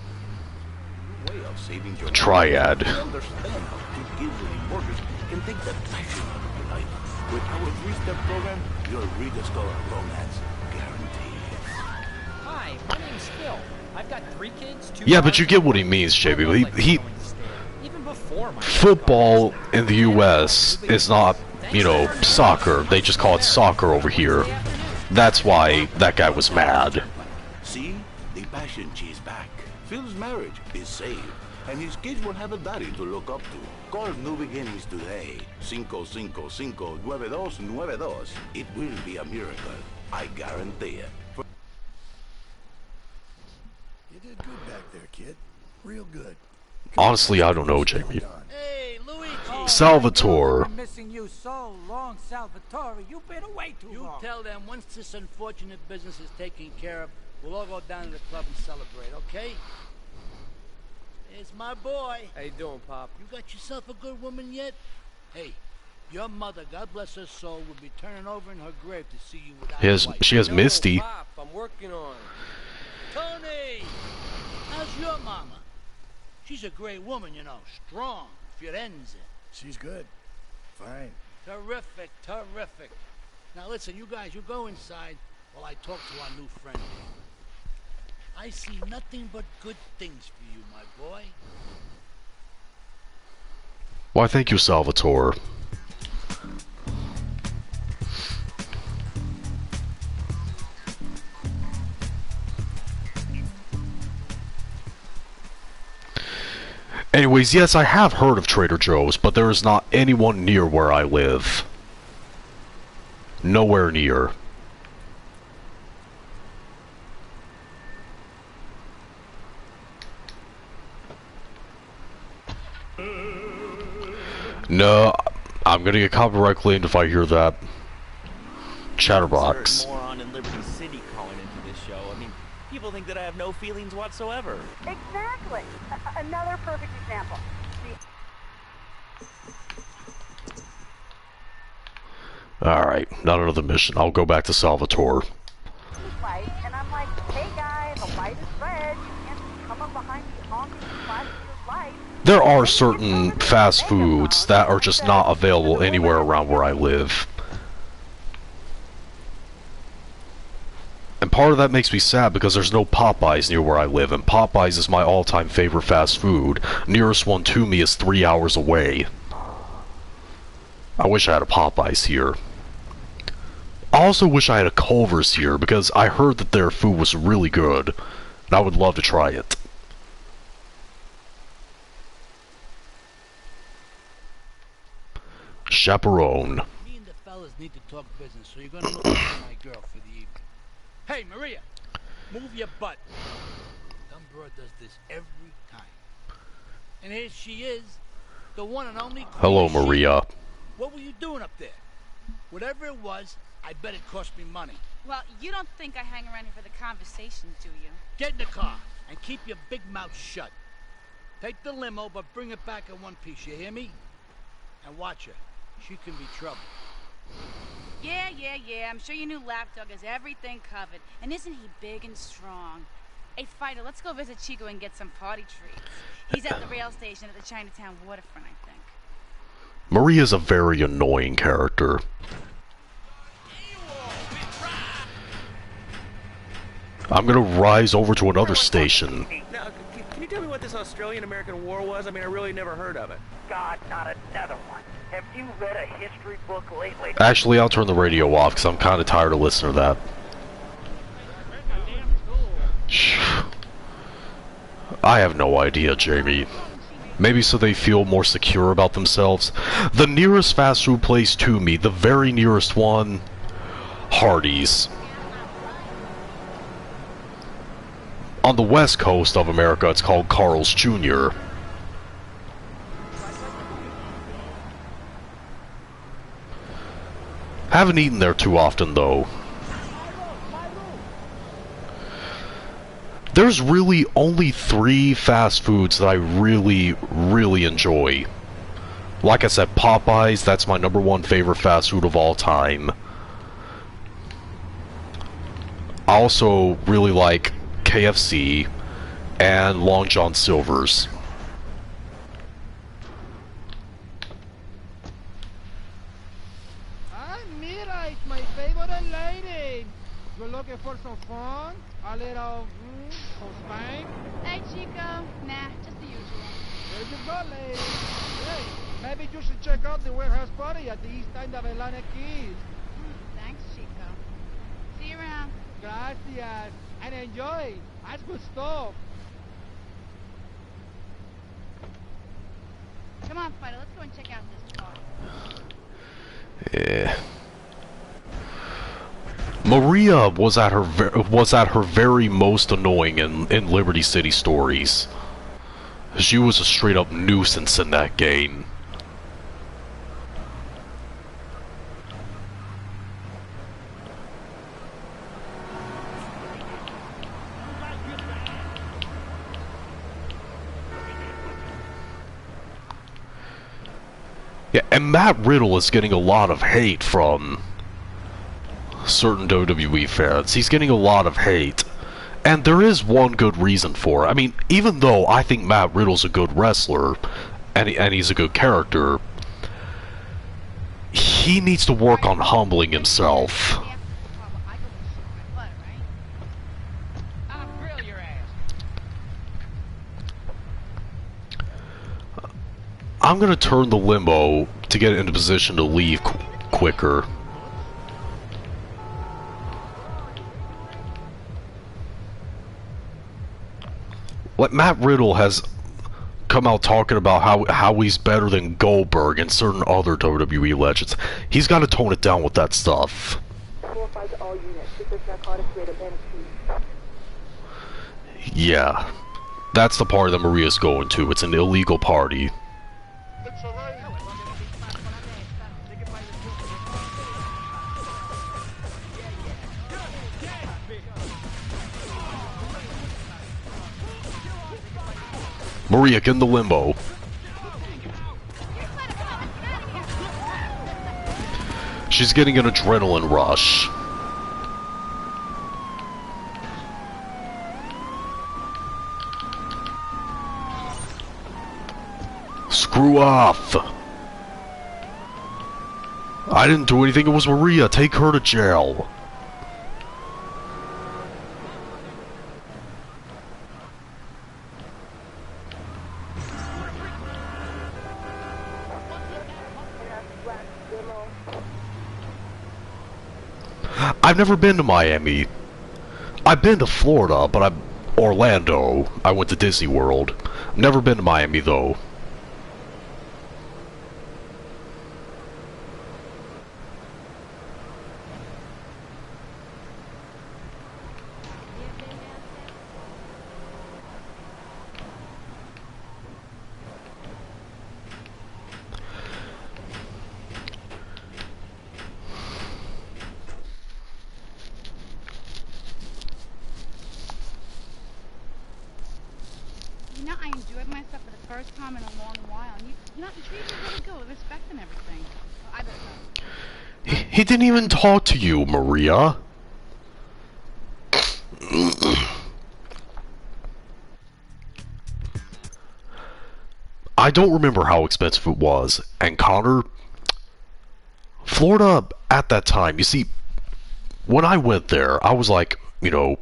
way of saving your Triad. life. Understand how two giving workers can take the passion out of your life. With our 3-step program, you'll rediscover romance guaranteed. Hi, my name's Phil. I've got 3 kids, 2 Yeah, but you get what he means, JB. He even before my football in the U.S. is not, you know, soccer. They just call it soccer over here. That's why that guy was mad. See? The passion she's back. Phil's marriage is saved, and his kids will have a daddy to look up to. Call New Beginnings today. 555-9292. It will be a miracle. I guarantee it. You did good back there, kid. Real good. Honestly, I don't know, JB. Hey, Luigi. Salvatore. I've been missing you so long, Salvatore. You've been away too long. You tell them once this unfortunate business is taken care of, we'll all go down to the club and celebrate, okay? There's my boy. How you doing, Pop? You got yourself a good woman yet? Hey, your mother, God bless her soul, would be turning over in her grave to see you without a wife. She has Misty. Pop, I'm working on it. Tony! How's your mama? She's a great woman, you know. Strong. Firenze. She's good. Fine. Terrific, terrific. Now listen, you guys, you go inside while I talk to our new friend. I see nothing but good things for you, my boy. Why, thank you, Salvatore. Anyways, yes, I have heard of Trader Joe's, but there is not anyone near where I live. Nowhere near. No, I'm gonna get copyright claimed if I hear that. Chatterbox. Moron in Liberty City calling into this show. I mean, people think that I have no feelings whatsoever. Exactly. Another perfect example. Alright, not another mission. I'll go back to Salvatore. Light, and I'm like, hey guy, the light is red. You can't come up behind me honking and flashing your light. There are certain fast foods that are just not available anywhere around where I live. And part of that makes me sad because there's no Popeyes near where I live, and Popeyes is my all-time favorite fast food. Nearest one to me is 3 hours away. I wish I had a Popeyes here. I also wish I had a Culver's here because I heard that their food was really good, and I would love to try it. Chaperone. Me and the fellas need to talk business, so you're gonna look after my girl for the evening. Hey, Maria, move your butt. Dumb broad does this every time. And here she is, the one and only. Hello, Maria. What were you doing up there? Whatever it was, I bet it cost me money. Well, you don't think I hang around here for the conversation, do you? Get in the car and keep your big mouth shut. Take the limo, but bring it back in one piece, you hear me? And watch her. She can be trouble. Yeah. I'm sure your new lapdog has everything covered. And isn't he big and strong? Hey, Fighter, let's go visit Chico and get some party treats. He's at the rail station at the Chinatown waterfront, I think. Maria's a very annoying character. I'm gonna rise over to another station. Now, can you tell me what this Australian-American War was? I mean, I really never heard of it. God, not another one. Have you read a history book lately? Actually, I'll turn the radio off because I'm kind of tired of listening to that. I have no idea, Jamie. Maybe so they feel more secure about themselves. The nearest fast food place to me, the very nearest one, Hardee's. On the west coast of America, it's called Carl's Jr. Haven't eaten there too often, though. There's really only 3 fast foods that I really enjoy. Like I said, Popeyes, that's my #1 favorite fast food of all time. I also really like KFC and Long John Silver's. Mira, it's my favorite lady. You're looking for some fun? A little, some spank? Hey, Chico. Nah, just the usual. There you go, lady. Hey, maybe you should check out the warehouse party at the east end of Atlantic Keys. Thanks, Chico. See you around. Gracias. And enjoy. That's good stuff. Come on, Fighter. Let's go and check out this bar. Yeah. Maria was at her very most annoying in Liberty City Stories. She was a straight up nuisance in that game. Yeah, and Matt Riddle is getting a lot of hate from certain WWE fans. He's getting a lot of hate. And there is one good reason for it. I mean, even though I think Matt Riddle's a good wrestler, and he's a good character, he needs to work on humbling himself. I'm gonna turn the limo to get into position to leave quicker. Like, Matt Riddle has come out talking about how he's better than Goldberg and certain other WWE legends. He's got to tone it down with that stuff. Yeah, that's the party that Maria's going to. It's an illegal party. Maria, get in the limbo. She's getting an adrenaline rush. Screw off. I didn't do anything, it was Maria. Take her to jail. I've never been to Miami. I've been to Florida, but Orlando. I went to Disney World. I've never been to Miami, though. He didn't even talk to you, Maria. I don't remember how expensive it was. And Connor, Florida at that time, you see, when I went there, I was like, you know,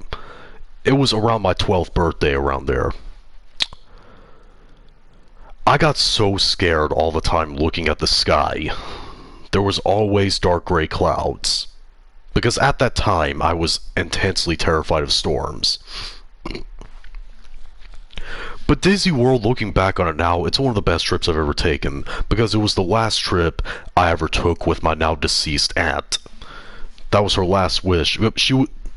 it was around my 12th birthday around there. I got so scared all the time looking at the sky. There was always dark gray clouds. Because at that time, I was intensely terrified of storms. But Disney World, looking back on it now, it's one of the best trips I've ever taken. Because it was the last trip I ever took with my now deceased aunt. That was her last wish.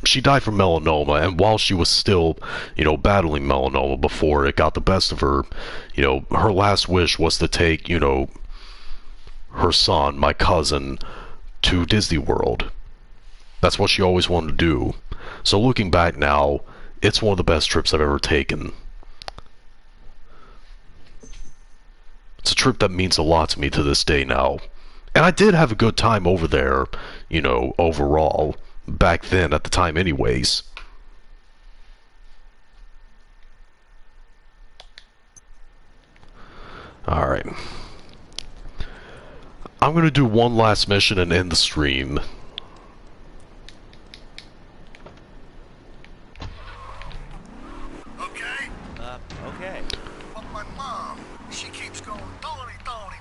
She died from melanoma, and while she was still, you know, battling melanoma before it got the best of her, you know, her last wish was to take, you know, her son, my cousin, to Disney World. That's what she always wanted to do. So looking back now, it's one of the best trips I've ever taken. It's a trip that means a lot to me to this day now. And I did have a good time over there, you know, overall. Back then, at the time anyways. Alright. I'm gonna do one last mission and end the stream. Okay? Okay. But my mom, she keeps going, Tony,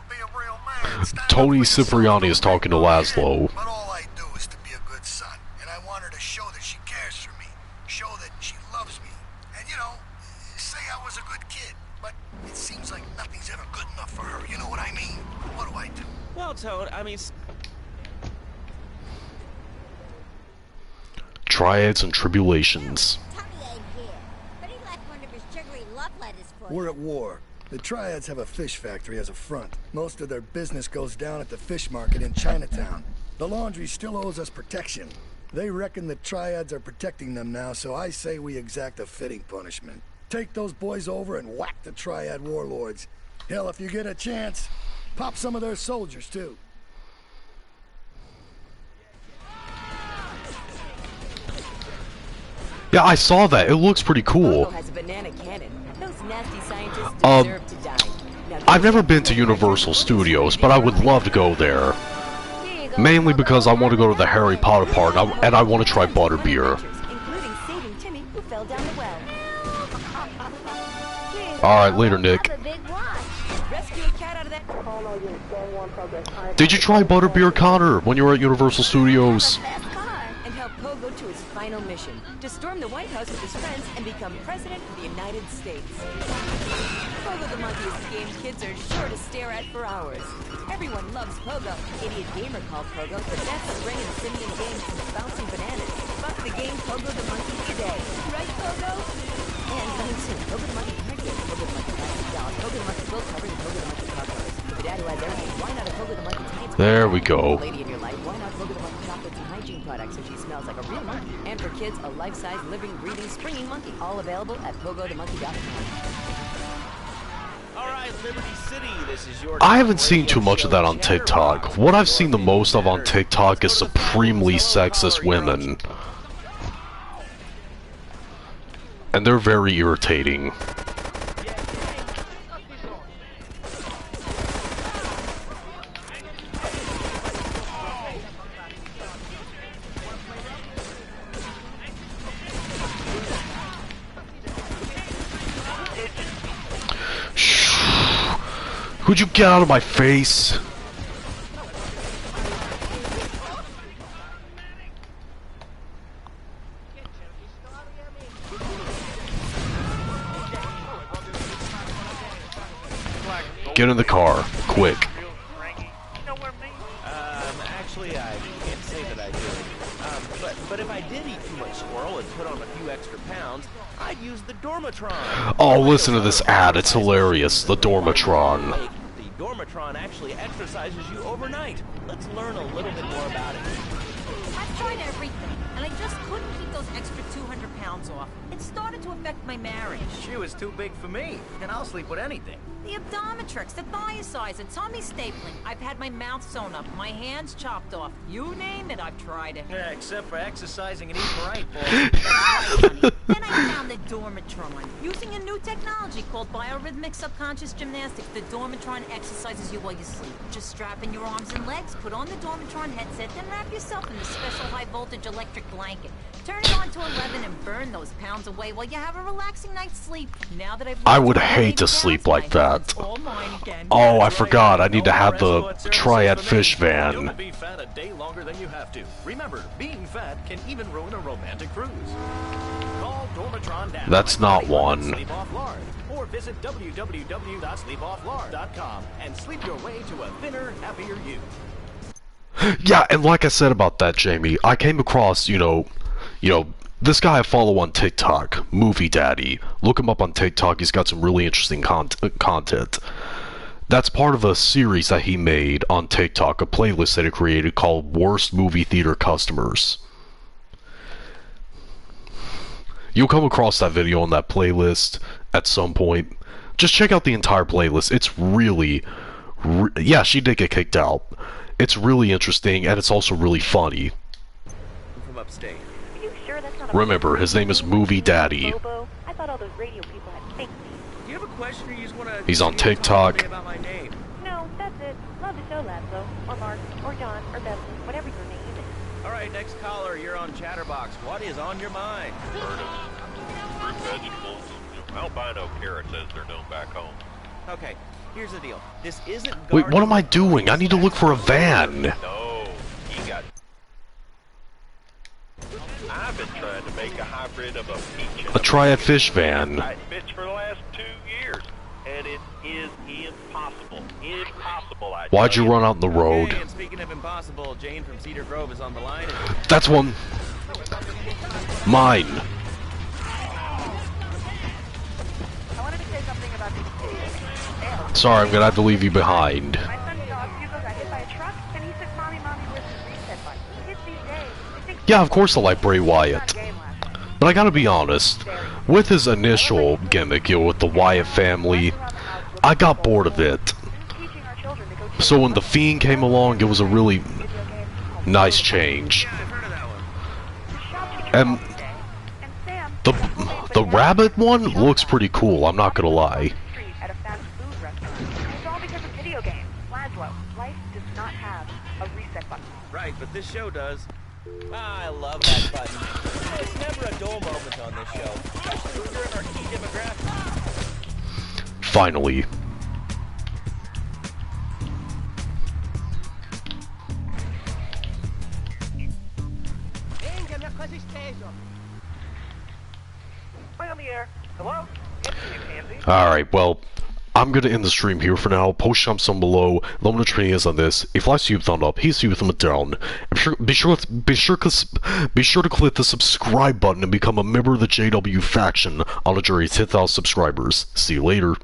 be a real man. Tony Cipriani is talking to Laszlo. But all I do is to be a good son. And I want her to show that she cares for me. Show that she loves me. And, you know, say I was a good kid. But it seems like nothing's ever good enough for her. You know what I mean? What do I do? Well, Toad, I mean... Triads and Tribulations. We're at war. The Triads have a fish factory as a front. Most of their business goes down at the fish market in Chinatown. The laundry still owes us protection. They reckon the Triads are protecting them now, so I say we exact a fitting punishment. Take those boys over and whack the Triad warlords. Hell, if you get a chance, Pop some of their soldiers, too. Yeah, I saw that. It looks pretty cool. Has a banana cannon. Those nasty scientists deserve to die. Now, I've never been to Universal Studios, but I would love to go there. Mainly because I want to go to the Harry Potter part, and I want to try butterbeer. including saving Timmy, who fell down the well. Alright, later, Nick. Rescue a cat out of that. Did you try butterbeer, Connor, when you were at Universal Studios? And help Pogo to his final mission, to storm the White House with his friends and become President of the United States. Pogo the Monkey is a game kids are sure to stare at for hours. Everyone loves Pogo. Idiot Gamer called Pogo the best bringing simian game since bouncing bananas. Fuck the game Pogo the Monkey today. Right, Pogo? And coming soon, Pogo the Monkey Party, Pogo the Monkey Plastic Doll, Pogo the Monkey Gold Cover, and Pogo the Monkey Car Covers. For dad who has everything, why not a Pogo the Monkey Tank? There we go. Lady in your life, why not Pogo the Monkey chocolates and hygiene products so she smells like a real monkey? And for kids, a life-size, living, breathing, springing monkey. All available at pogothemonkey.com. Alright, Liberty City, this is your... I haven't seen too much of that on TikTok. What I've seen the most of on TikTok is supremely sexist women. And they're very irritating. Could you get out of my face? Get in the car, quick. Actually, I can't say that I do. But if I did eat too much squirrel and put on a few extra pounds, I'd use the Dormatron. Oh, listen to this ad, it's hilarious. The Dormatron. The Dormatron actually exercises you overnight. Let's learn a little bit more about it. I've tried everything, and I just couldn't keep those extra 200 pounds off. It started to affect my marriage. She was too big for me, and I'll sleep with anything. The Abdometrix, the thiazides, the tummy stapling. I've had my mouth sewn up, my hands chopped off. You name it, I've tried it. Yeah, except for exercising and eating right, boy. Then I found the Dormatron. Using a new technology called biorhythmic subconscious gymnastics, the Dormatron exercises you while you sleep. Just strap in your arms and legs, put on the Dormatron headset, then wrap yourself in the special high-voltage electric blanket. Turn it on to 11 and burn those pounds away while you have a relaxing night's sleep. Now that I would hate to sleep like that. Oh, I forgot. I need to have the Triad Fish van. Don't be fat a day longer than you have to. Remember, being fat can even ruin a romantic cruise. Call Dormatron now. That's not one. Sleep Off Lard, or visit www.sleepofflard.com and sleep your way to a thinner, happier you. Yeah, and like I said about that, Jamie, I came across, you know, this guy I follow on TikTok, Movie Daddy. Look him up on TikTok, he's got some really interesting content. That's part of a series that he made on TikTok, a playlist that he created called Worst Movie Theater Customers. You'll come across that video on that playlist at some point. Just check out the entire playlist. It's really... yeah, she did get kicked out. It's really interesting, and it's also really funny. From upstate. Are you sure that's not a... Remember, his name is Movie Daddy. Bobo? I thought all those radio people had fake names. Do you have a question or you just want to... He's on TikTok. About my name? No, that's it. Love the show, Laszlo. Or Mark. Or John. Or Beverly. Whatever your name is. Alright, next caller, you're on Chatterbox. What is on your mind? Fruit, vegetables, albino carrots as they're known back home. Okay, here's the deal. This isn't... Wait, what am I doing? I need to look for a van. No, you got... I've been trying to make a hybrid of a peach and A Triad Fish van. bitch for the last 2 years, and it is impossible. Impossible, I Why'd you run out in the road? Okay, and speaking of impossible, Jane from Cedar Grove is on the line. That's one. Mine. I wanted to say something about these kids. Sorry, I'm gonna have to leave you behind. My son's dog, Hugo, got hit by a truck, and he said, Mommy, where's the reset button? Kids these days, they think... Yeah, of course I like Bray Wyatt. But I gotta be honest, with his initial gimmick, with the Wyatt family, I got bored of it. So when The Fiend came along, it was a really nice change. And the rabbit one looks pretty cool, I'm not gonna lie. At a fast food restaurant. It's all because of video games. Laszlo, life does not have a reset button. Right, but this show does. I love that button. There's never a dull moment on this show, especially when you're in our key demographic. Finally. Play on the air. Hello? It's me, Pansy. Alright, well, I'm gonna end the stream here for now. Post comments down below. Let me know what your opinion is on this. If you like to, thumb up. Please do thumb it down. Be sure to click the subscribe button and become a member of the JW faction on a journey to 10,000 subscribers. See you later.